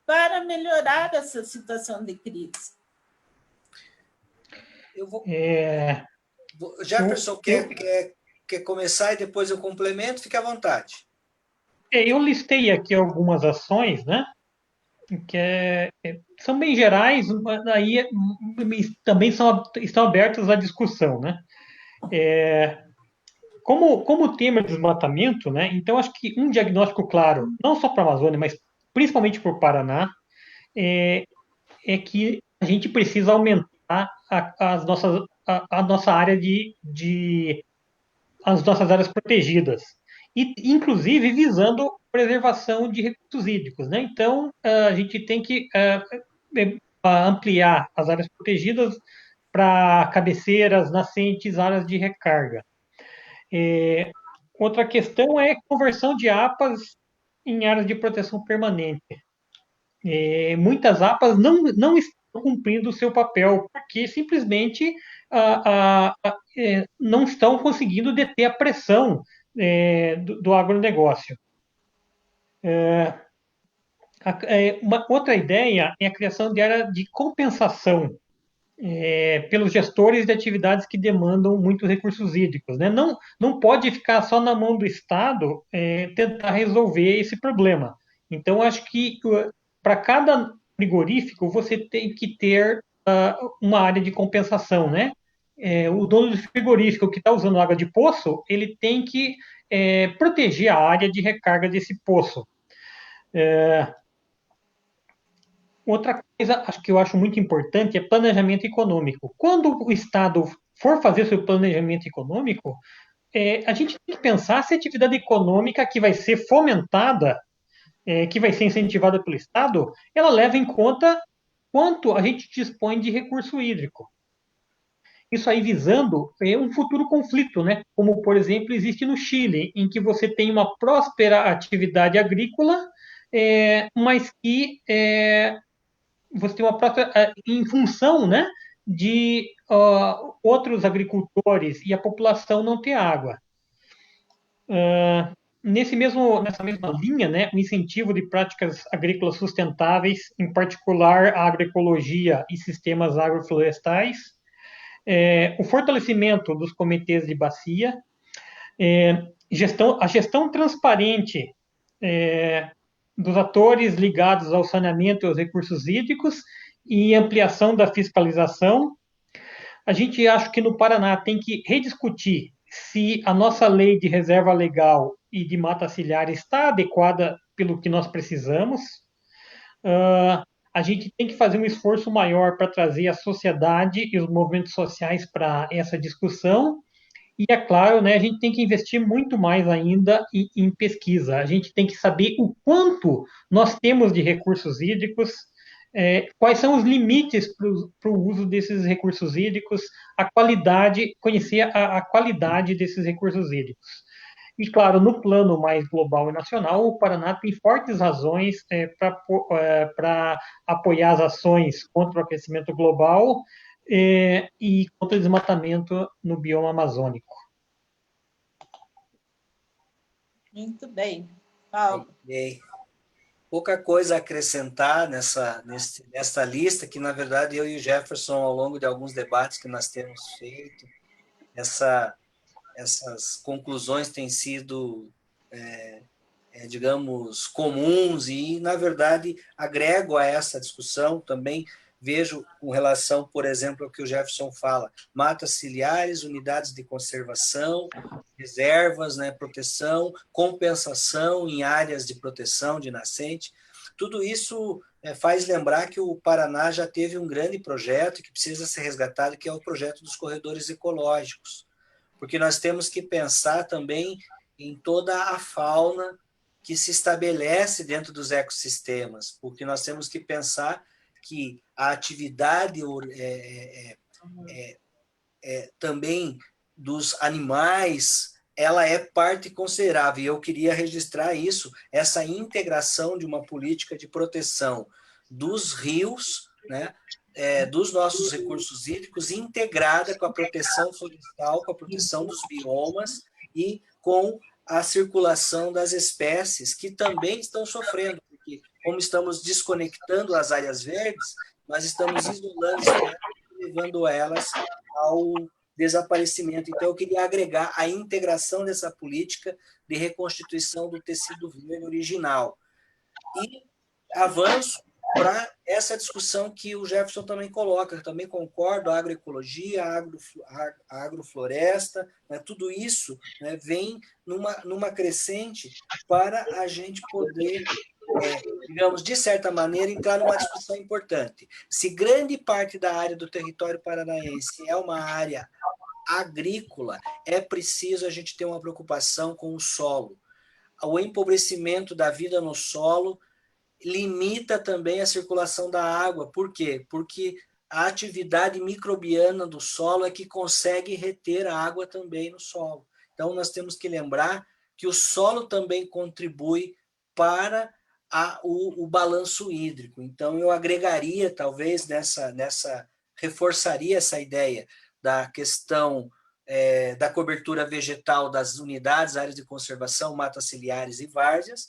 Speaker 3: para melhorar essa situação de crise?
Speaker 5: Eu vou... Jefferson, quer começar e depois eu complemento? Fique à vontade.
Speaker 4: Eu listei aqui algumas ações, né? Que são bem gerais, mas aí também estão abertas à discussão, né? Como o tema é desmatamento, né? Então acho que um diagnóstico claro, não só para a Amazônia, mas principalmente para o Paraná, é que a gente precisa aumentar a nossa área as nossas áreas protegidas, e inclusive visando preservação de recursos hídricos, né? Então a gente tem que ampliar as áreas protegidas para cabeceiras, nascentes, áreas de recarga. Outra questão é conversão de APAs em áreas de proteção permanente. Muitas APAs não estão cumprindo o seu papel, porque simplesmente não estão conseguindo deter a pressão do agronegócio. Uma outra ideia é a criação de área de compensação pelos gestores de atividades que demandam muitos recursos hídricos, né? Não pode ficar só na mão do Estado tentar resolver esse problema. Então, acho que para cada frigorífico você tem que ter uma área de compensação, né? O dono do frigorífico que está usando água de poço, ele tem que proteger a área de recarga desse poço. Outra coisa que eu acho muito importante é planejamento econômico. Quando o Estado for fazer seu planejamento econômico, a gente tem que pensar se a atividade econômica que vai ser fomentada, que vai ser incentivada pelo Estado, ela leva em conta quanto a gente dispõe de recurso hídrico. Isso aí visando um futuro conflito, né? Como, por exemplo, existe no Chile, em que você tem uma próspera atividade agrícola, mas que você tem uma própria em função, né, de outros agricultores e a população não ter água. Nessa mesma linha, né, o incentivo de práticas agrícolas sustentáveis, em particular a agroecologia e sistemas agroflorestais, o fortalecimento dos comitês de bacia, a gestão transparente dos atores ligados ao saneamento e aos recursos hídricos e ampliação da fiscalização. A gente acha que no Paraná tem que rediscutir se a nossa lei de reserva legal e de mata ciliar está adequada pelo que nós precisamos. A gente tem que fazer um esforço maior para trazer a sociedade e os movimentos sociais para essa discussão. E, é claro, né, a gente tem que investir muito mais ainda em pesquisa. A gente tem que saber o quanto nós temos de recursos hídricos, quais são os limites para o uso desses recursos hídricos, conhecer a qualidade desses recursos hídricos. E, claro, no plano mais global e nacional, o Paraná tem fortes razões para apoiar as ações contra o aquecimento global e contra o desmatamento no bioma amazônico.
Speaker 3: Muito bem. Paulo.
Speaker 5: Pouca coisa a acrescentar nessa lista, que, na verdade, eu e o Jefferson, ao longo de alguns debates que nós temos feito, essas conclusões têm sido, digamos, comuns e, na verdade, agrego a essa discussão também vejo com relação, por exemplo, ao que o Jefferson fala, matas ciliares, unidades de conservação, reservas, né, proteção, compensação em áreas de proteção de nascente. Tudo isso faz lembrar que o Paraná já teve um grande projeto que precisa ser resgatado, que é o projeto dos corredores ecológicos, porque nós temos que pensar também em toda a fauna que se estabelece dentro dos ecossistemas, porque nós temos que pensar que a atividade também dos animais, ela é parte considerável, e eu queria registrar isso, essa integração de uma política de proteção dos rios, né, dos nossos recursos hídricos, integrada com a proteção florestal, com a proteção dos biomas e com a circulação das espécies que também estão sofrendo, porque como estamos desconectando as áreas verdes, nós estamos isolando elas, levando elas ao desaparecimento. Então, eu queria agregar a integração dessa política de reconstituição do tecido verde original. E avanço para essa discussão que o Jefferson também coloca, eu também concordo, a agroecologia, a agrofloresta, né, tudo isso, né, vem numa crescente para a gente poder, digamos, de certa maneira, entrar numa discussão importante. Se grande parte da área do território paranaense é uma área agrícola, é preciso a gente ter uma preocupação com o solo. O empobrecimento da vida no solo limita também a circulação da água. Por quê? Porque a atividade microbiana do solo é que consegue reter a água também no solo. Então, nós temos que lembrar que o solo também contribui para o balanço hídrico. Então, eu agregaria, talvez, reforçaria essa ideia da questão da cobertura vegetal das unidades, áreas de conservação, matas ciliares e várzeas,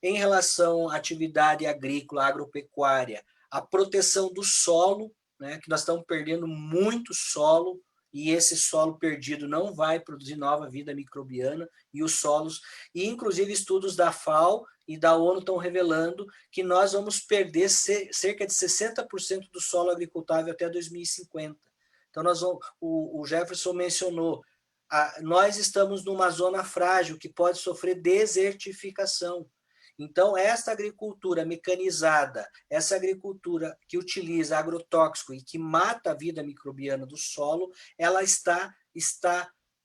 Speaker 5: em relação à atividade agrícola, agropecuária, a proteção do solo, né, que nós estamos perdendo muito solo, e esse solo perdido não vai produzir nova vida microbiana, e os solos, e inclusive estudos da FAO e da ONU estão revelando que nós vamos perder cerca de 60% do solo agricultável até 2050. Então, o Jefferson mencionou, nós estamos numa zona frágil que pode sofrer desertificação. Então, essa agricultura mecanizada, essa agricultura que utiliza agrotóxico e que mata a vida microbiana do solo, ela está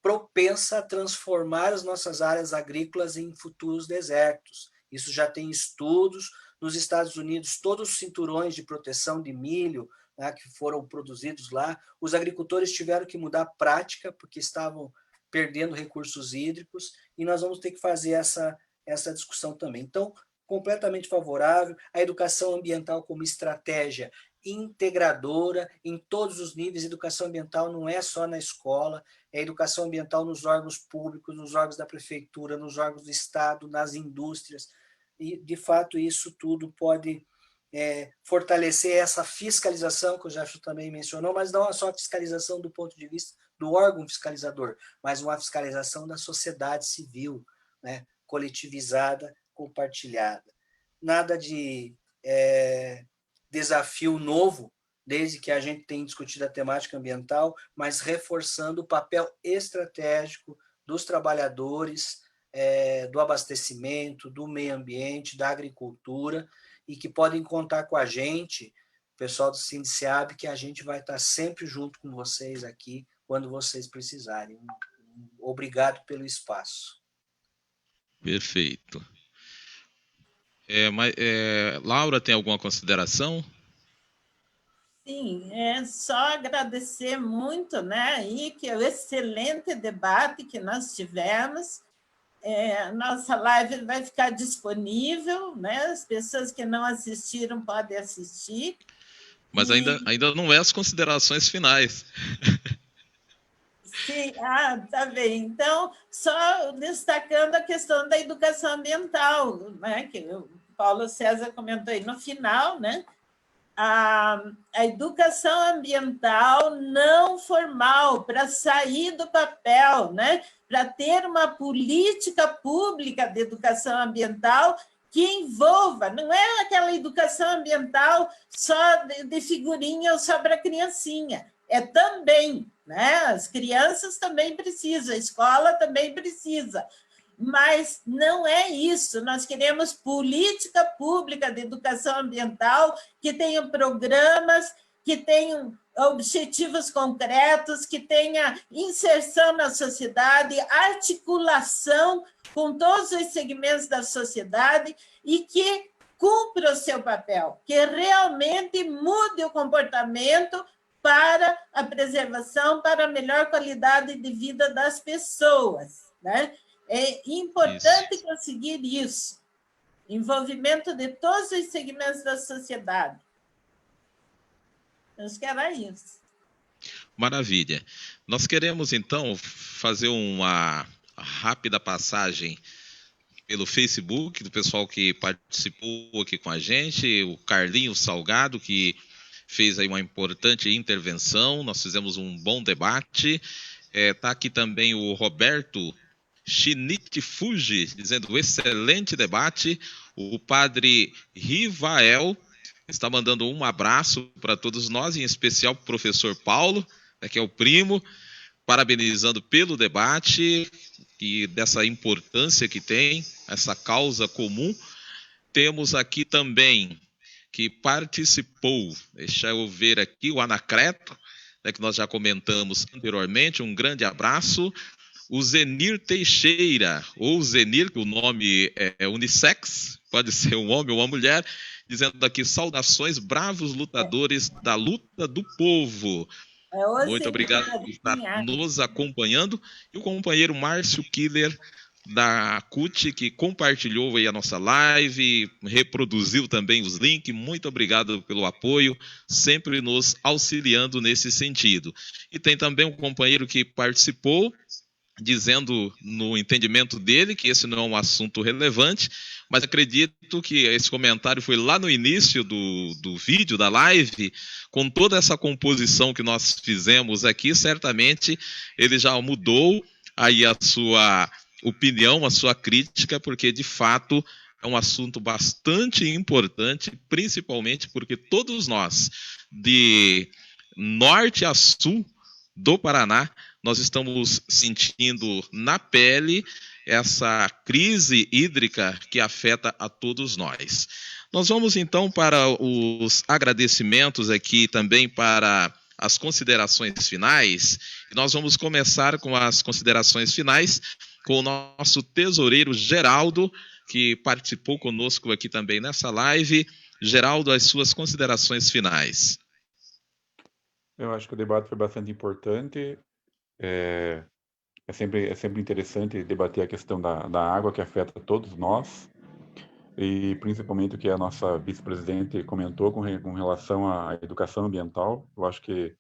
Speaker 5: propensa a transformar as nossas áreas agrícolas em futuros desertos. Isso já tem estudos. Nos Estados Unidos, todos os cinturões de proteção de milho, né, que foram produzidos lá, os agricultores tiveram que mudar a prática porque estavam perdendo recursos hídricos, e nós vamos ter que fazer essa discussão também. Então, completamente favorável, a educação ambiental como estratégia integradora em todos os níveis. Educação ambiental não é só na escola, é educação ambiental nos órgãos públicos, nos órgãos da prefeitura, nos órgãos do Estado, nas indústrias, e, de fato, isso tudo pode fortalecer essa fiscalização que o Jefferson também mencionou, mas não só a fiscalização do ponto de vista do órgão fiscalizador, mas uma fiscalização da sociedade civil, né, coletivizada, compartilhada. Nada de desafio novo, desde que a gente tem discutido a temática ambiental, mas reforçando o papel estratégico dos trabalhadores, do abastecimento, do meio ambiente, da agricultura, e que podem contar com a gente, o pessoal do SINDICEAB, que a gente vai estar sempre junto com vocês aqui, quando vocês precisarem. Obrigado pelo espaço.
Speaker 1: Perfeito. Laura, tem alguma consideração?
Speaker 3: Sim, é só agradecer muito, né, e que é o excelente debate que nós tivemos. Nossa live vai ficar disponível, né? As pessoas que não assistiram podem assistir.
Speaker 1: Mas ainda não é as considerações finais.
Speaker 3: Sim, tá bem. Então, só destacando a questão da educação ambiental, né? Que o Paulo César comentou aí no final, né? A educação ambiental não formal, para sair do papel, né? Para ter uma política pública de educação ambiental que envolva, não é aquela educação ambiental só de figurinha ou só para criancinha, é também, né? As crianças também precisam, a escola também precisa, mas não é isso. Nós queremos política pública de educação ambiental que tenham programas, que tenham objetivos concretos, que tenha inserção na sociedade, articulação com todos os segmentos da sociedade e que cumpra o seu papel, que realmente mude o comportamento para a preservação, para a melhor qualidade de vida das pessoas, né? É importante conseguir isso, envolvimento de todos os segmentos da sociedade. Acho que era isso.
Speaker 1: Maravilha. Nós queremos, então, fazer uma rápida passagem pelo Facebook, do pessoal que participou aqui com a gente, o Carlinhos Salgado, que fez aí uma importante intervenção, nós fizemos um bom debate. Está aqui também o Roberto Shinichi Fuji, dizendo excelente debate. O padre Rivael está mandando um abraço para todos nós, em especial para o professor Paulo, que é o primo, parabenizando pelo debate e dessa importância que tem, essa causa comum. Temos aqui também, que participou, deixa eu ver aqui, o Anacreto, que nós já comentamos anteriormente, um grande abraço. O Zenir Teixeira, ou Zenir, que o nome é unissex, pode ser um homem ou uma mulher, dizendo aqui, saudações, bravos lutadores da luta do povo. Muito obrigado por estar nos acompanhando. E o companheiro Márcio Killer, da CUT, que compartilhou aí a nossa live, reproduziu também os links. Muito obrigado pelo apoio, sempre nos auxiliando nesse sentido. E tem também um companheiro que participou, dizendo no entendimento dele que esse não é um assunto relevante, mas acredito que esse comentário foi lá no início do vídeo, da live, com toda essa composição que nós fizemos aqui, certamente ele já mudou aí a sua opinião, a sua crítica, porque de fato é um assunto bastante importante, principalmente porque todos nós, de norte a sul do Paraná, nós estamos sentindo na pele essa crise hídrica que afeta a todos nós. Nós vamos então para os agradecimentos aqui, também para as considerações finais. Nós vamos começar com as considerações finais com o nosso tesoureiro Geraldo, que participou conosco aqui também nessa live. Geraldo, as suas considerações finais.
Speaker 6: Eu acho que o debate foi bastante importante. É sempre interessante debater a questão da água que afeta todos nós, e principalmente o que a nossa vice-presidente comentou com relação à educação ambiental. Eu acho que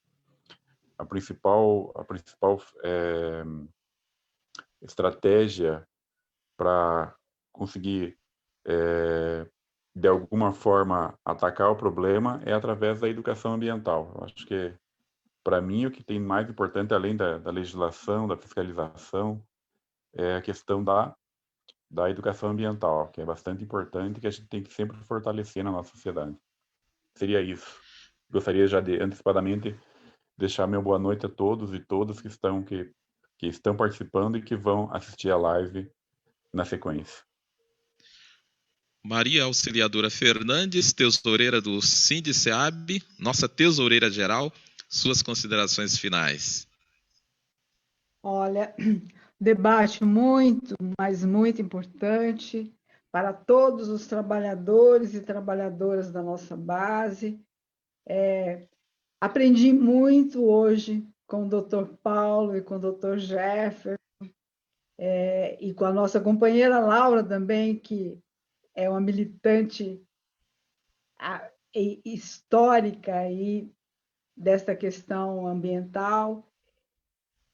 Speaker 6: a principal estratégia para conseguir, de alguma forma, atacar o problema é através da educação ambiental. Eu acho que, para mim, o que tem mais importante, além da legislação, da fiscalização, é a questão da educação ambiental, que é bastante importante, que a gente tem que sempre fortalecer na nossa sociedade. Seria isso. Gostaria já de, antecipadamente, deixar meu boa noite a todos e todas que estão participando e que vão assistir a live na sequência.
Speaker 1: Maria Auxiliadora Fernandes, tesoureira do Sindiceab, nossa tesoureira geral, suas considerações finais.
Speaker 7: Olha, debate muito, mas muito importante para todos os trabalhadores e trabalhadoras da nossa base. Aprendi muito hoje com o Dr. Paulo e com o Dr. Jefferson, e com a nossa companheira Laura também, que é uma militante histórica aí desta questão ambiental.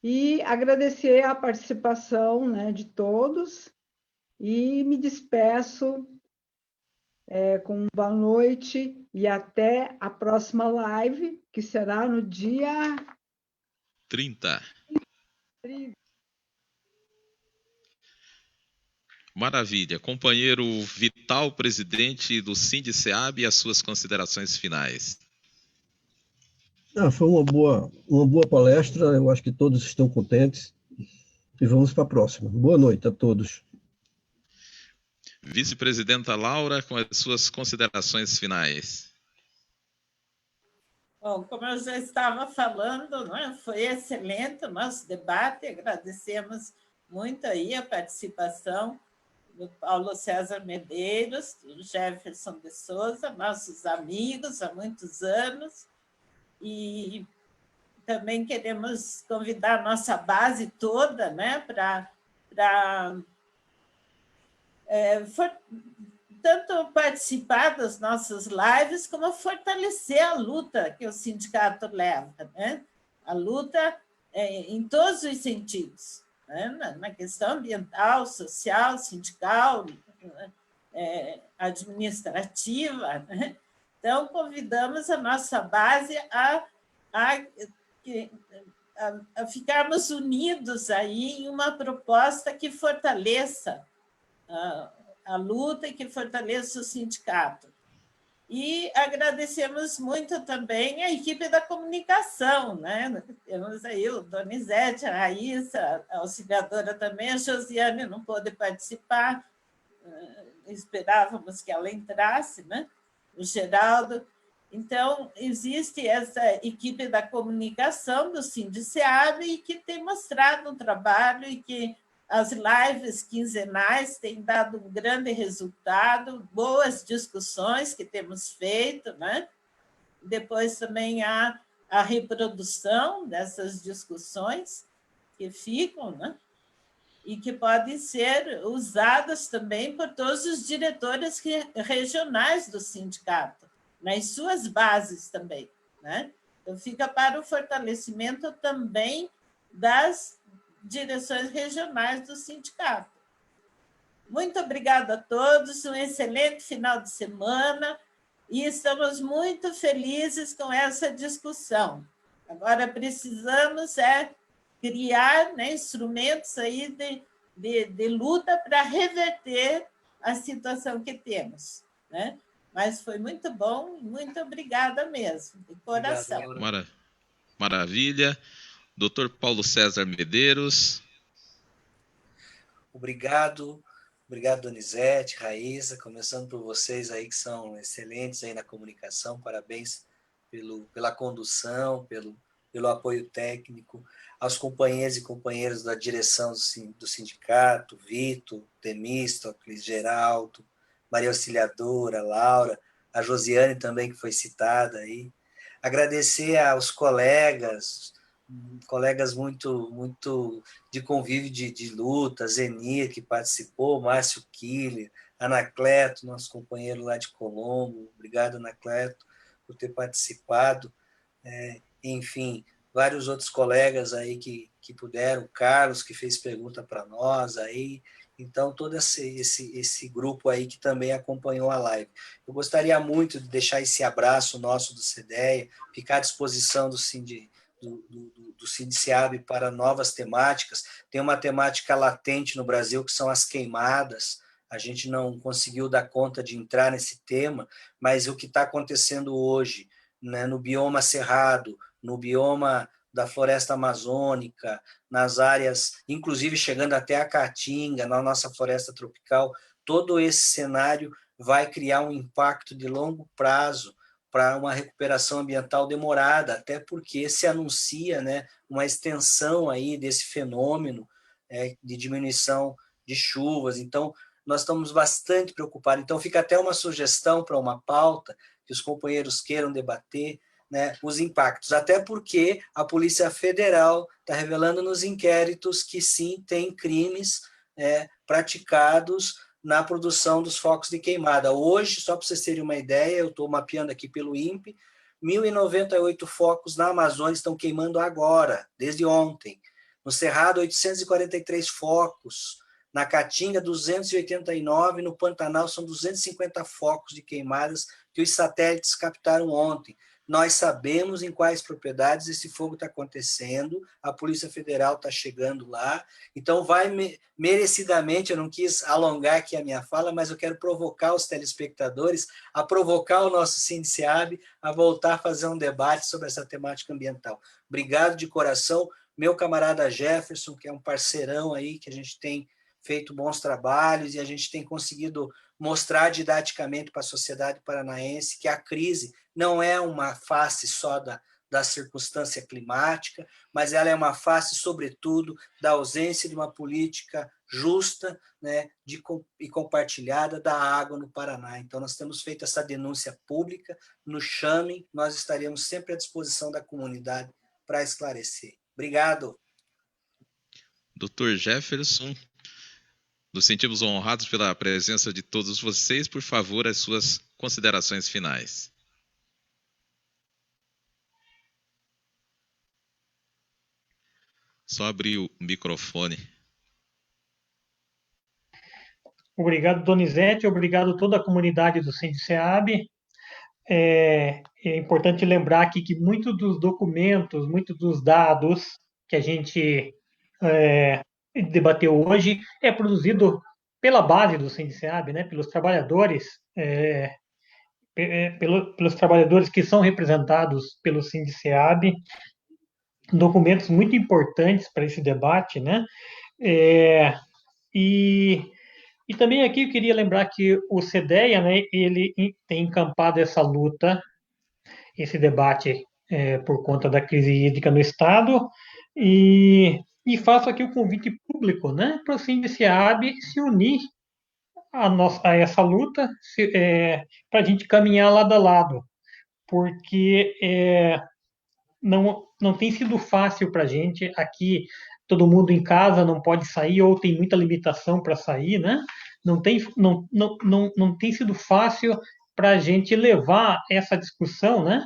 Speaker 7: E agradecer a participação, né, de todos, e me despeço com boa noite e até a próxima live, que será no dia
Speaker 1: 30. Maravilha. Companheiro Vital, presidente do Sindiceab, e as suas considerações finais.
Speaker 8: Foi uma boa palestra, eu acho que todos estão contentes. E vamos para a próxima. Boa noite a todos.
Speaker 1: Vice-presidenta Laura, com as suas considerações finais.
Speaker 3: Bom, como eu já estava falando, né, foi excelente o nosso debate, agradecemos muito aí a participação do Paulo César Medeiros, do Jefferson de Souza, nossos amigos há muitos anos, e também queremos convidar a nossa base toda, né, para tanto participar das nossas lives, como fortalecer a luta que o sindicato leva, né? A luta em todos os sentidos, né? Na questão ambiental, social, sindical, administrativa, né? Então, convidamos a nossa base a ficarmos unidos aí em uma proposta que fortaleça a luta e que fortaleça o sindicato. E agradecemos muito também a equipe da comunicação, né? Temos aí o Donizete, a Raíssa, a auxiliadora também, a Josiane não pôde participar, esperávamos que ela entrasse, né? O Geraldo. Então, existe essa equipe da comunicação do Sindiceab e que tem mostrado um trabalho e que as lives quinzenais têm dado um grande resultado, boas discussões que temos feito, né? Depois também há a reprodução dessas discussões que ficam, né? E que podem ser usadas também por todos os diretores regionais do sindicato, nas suas bases também, né? Então, fica para o fortalecimento também das direções regionais do sindicato. Muito obrigada a todos, um excelente final de semana e estamos muito felizes com essa discussão. Agora precisamos criar, né, instrumentos aí de luta para reverter a situação que temos, né? Mas foi muito bom, muito obrigada mesmo, de coração.
Speaker 1: Maravilha. Dr. Paulo César Medeiros.
Speaker 5: Obrigado, Donizete, Raíssa, começando por vocês aí que são excelentes aí na comunicação, parabéns pela condução, pelo apoio técnico, aos companheiros e companheiras da direção do sindicato, Vitor, Temístocles, Geraldo, Maria Auxiliadora, Laura, a Josiane também que foi citada aí, agradecer aos colegas muito de convívio de luta, Zenir, que participou, Márcio Killer, Anacleto, nosso companheiro lá de Colombo, obrigado, Anacleto, por ter participado, enfim, vários outros colegas aí que puderam, Carlos, que fez pergunta para nós aí, então todo esse grupo aí que também acompanhou a live. Eu gostaria muito de deixar esse abraço nosso do CDEA, ficar à disposição do Sindiceab para novas temáticas. Tem uma temática latente no Brasil, que são as queimadas. A gente não conseguiu dar conta de entrar nesse tema, mas o que está acontecendo hoje, né, no bioma cerrado, no bioma da floresta amazônica, nas áreas, inclusive chegando até a Caatinga, na nossa floresta tropical, todo esse cenário vai criar um impacto de longo prazo para uma recuperação ambiental demorada, até porque se anuncia, né, uma extensão aí desse fenômeno de diminuição de chuvas. Então, nós estamos bastante preocupados. Então, fica até uma sugestão para uma pauta que os companheiros queiram debater, né, os impactos, até porque a Polícia Federal está revelando nos inquéritos que sim, tem crimes praticados na produção dos focos de queimada. Hoje, só para vocês terem uma ideia, eu estou mapeando aqui pelo INPE, 1.098 focos na Amazônia estão queimando agora, desde ontem. No Cerrado, 843 focos. Na Caatinga, 289. No Pantanal, são 250 focos de queimadas que os satélites captaram ontem. nós sabemos em quais propriedades esse fogo está acontecendo, a Polícia Federal está chegando lá, então vai merecidamente, eu não quis alongar aqui a minha fala, mas eu quero provocar os telespectadores, a provocar o nosso Sindiceab a voltar a fazer um debate sobre essa temática ambiental. Obrigado de coração, meu camarada Jefferson, que é um parceirão aí, que a gente tem feito bons trabalhos e a gente tem conseguido mostrar didaticamente para a sociedade paranaense que a crise não é uma face só da circunstância climática, mas ela é uma face, sobretudo, da ausência de uma política justa, né, e compartilhada da água no Paraná. Então, nós temos feito essa denúncia pública, nos chamem, nós estaremos sempre à disposição da comunidade para esclarecer. Obrigado.
Speaker 1: Dr. Jefferson, nos sentimos honrados pela presença de todos vocês. Por favor, as suas considerações finais. Só abrir o microfone.
Speaker 4: Obrigado, Donizete. Obrigado a toda a comunidade do Sindiceab. É importante lembrar aqui que muitos dos documentos, muitos dos dados que a gente debateu hoje é produzido pela base do Sindiceab, né, pelos trabalhadores, pelos trabalhadores que são representados pelo Sindiceab, documentos muito importantes para esse debate, né? E também aqui eu queria lembrar que o CDEA, né, ele tem encampado essa luta, esse debate por conta da crise hídrica no Estado, e faço aqui o convite público, né, para o Sindiceab se unir a essa luta, para a gente caminhar lado a lado, porque não tem sido fácil para a gente aqui. Todo mundo em casa não pode sair ou tem muita limitação para sair, né? Não tem sido fácil para a gente levar essa discussão, né?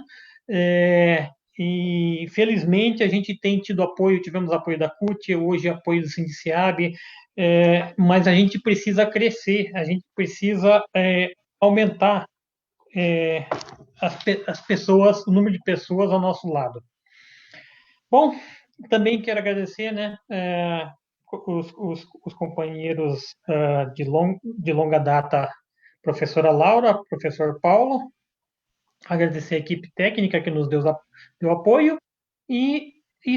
Speaker 4: E felizmente a gente tem tido apoio, tivemos apoio da CUT, hoje apoio do Sindiceab, mas a gente precisa crescer, a gente precisa aumentar as pessoas, o número de pessoas ao nosso lado. Bom, também quero agradecer, né, os companheiros de longa data, professora Laura, professor Paulo, agradecer a equipe técnica que nos deu apoio e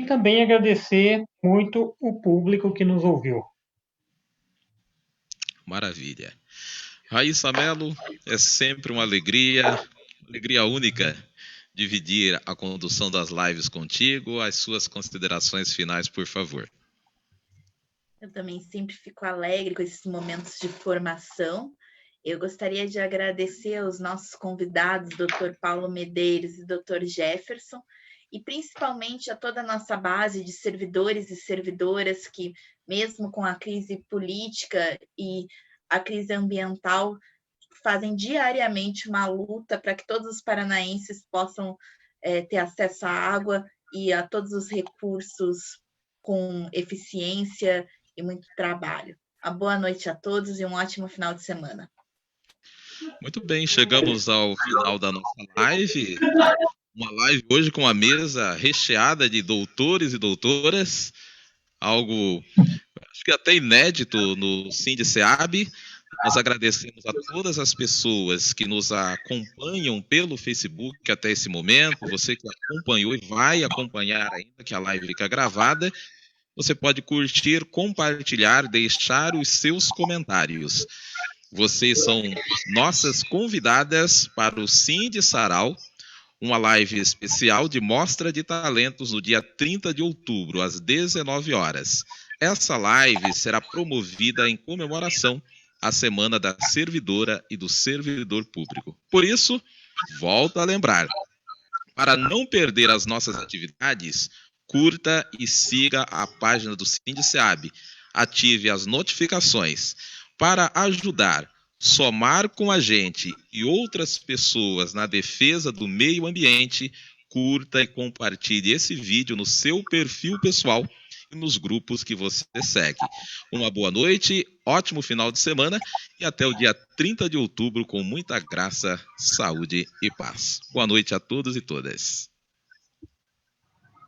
Speaker 4: também agradecer muito o público que nos ouviu.
Speaker 1: Maravilha. Raíssa Mello, é sempre uma alegria única dividir a condução das lives contigo. As suas considerações finais, por favor.
Speaker 2: Eu também sempre fico alegre com esses momentos de formação. Eu gostaria de agradecer aos nossos convidados, Dr. Paulo Medeiros e Dr. Jefferson, e principalmente a toda a nossa base de servidores e servidoras que, mesmo com a crise política e a crise ambiental, fazem diariamente uma luta para que todos os paranaenses possam ter acesso à água e a todos os recursos com eficiência e muito trabalho. Uma boa noite a todos e um ótimo final de semana.
Speaker 1: Muito bem, chegamos ao final da nossa live. Uma live hoje com uma mesa recheada de doutores e doutoras, algo acho que até inédito no Sindiceab. Nós agradecemos a todas as pessoas que nos acompanham pelo Facebook até esse momento. Você que acompanhou e vai acompanhar ainda, que a live fica gravada. Você pode curtir, compartilhar, deixar os seus comentários. Vocês são nossas convidadas para o Sindicharau, uma live especial de mostra de talentos no dia 30 de outubro, às 19 horas. Essa live será promovida em comemoração à Semana da Servidora e do Servidor Público. Por isso, volto a lembrar, para não perder as nossas atividades, curta e siga a página do Sindiceab, ative as notificações para ajudar, somar com a gente e outras pessoas na defesa do meio ambiente. Curta e compartilhe esse vídeo no seu perfil pessoal e nos grupos que você segue. Uma boa noite, ótimo final de semana e até o dia 30 de outubro com muita graça, saúde e paz. Boa noite a todos e todas.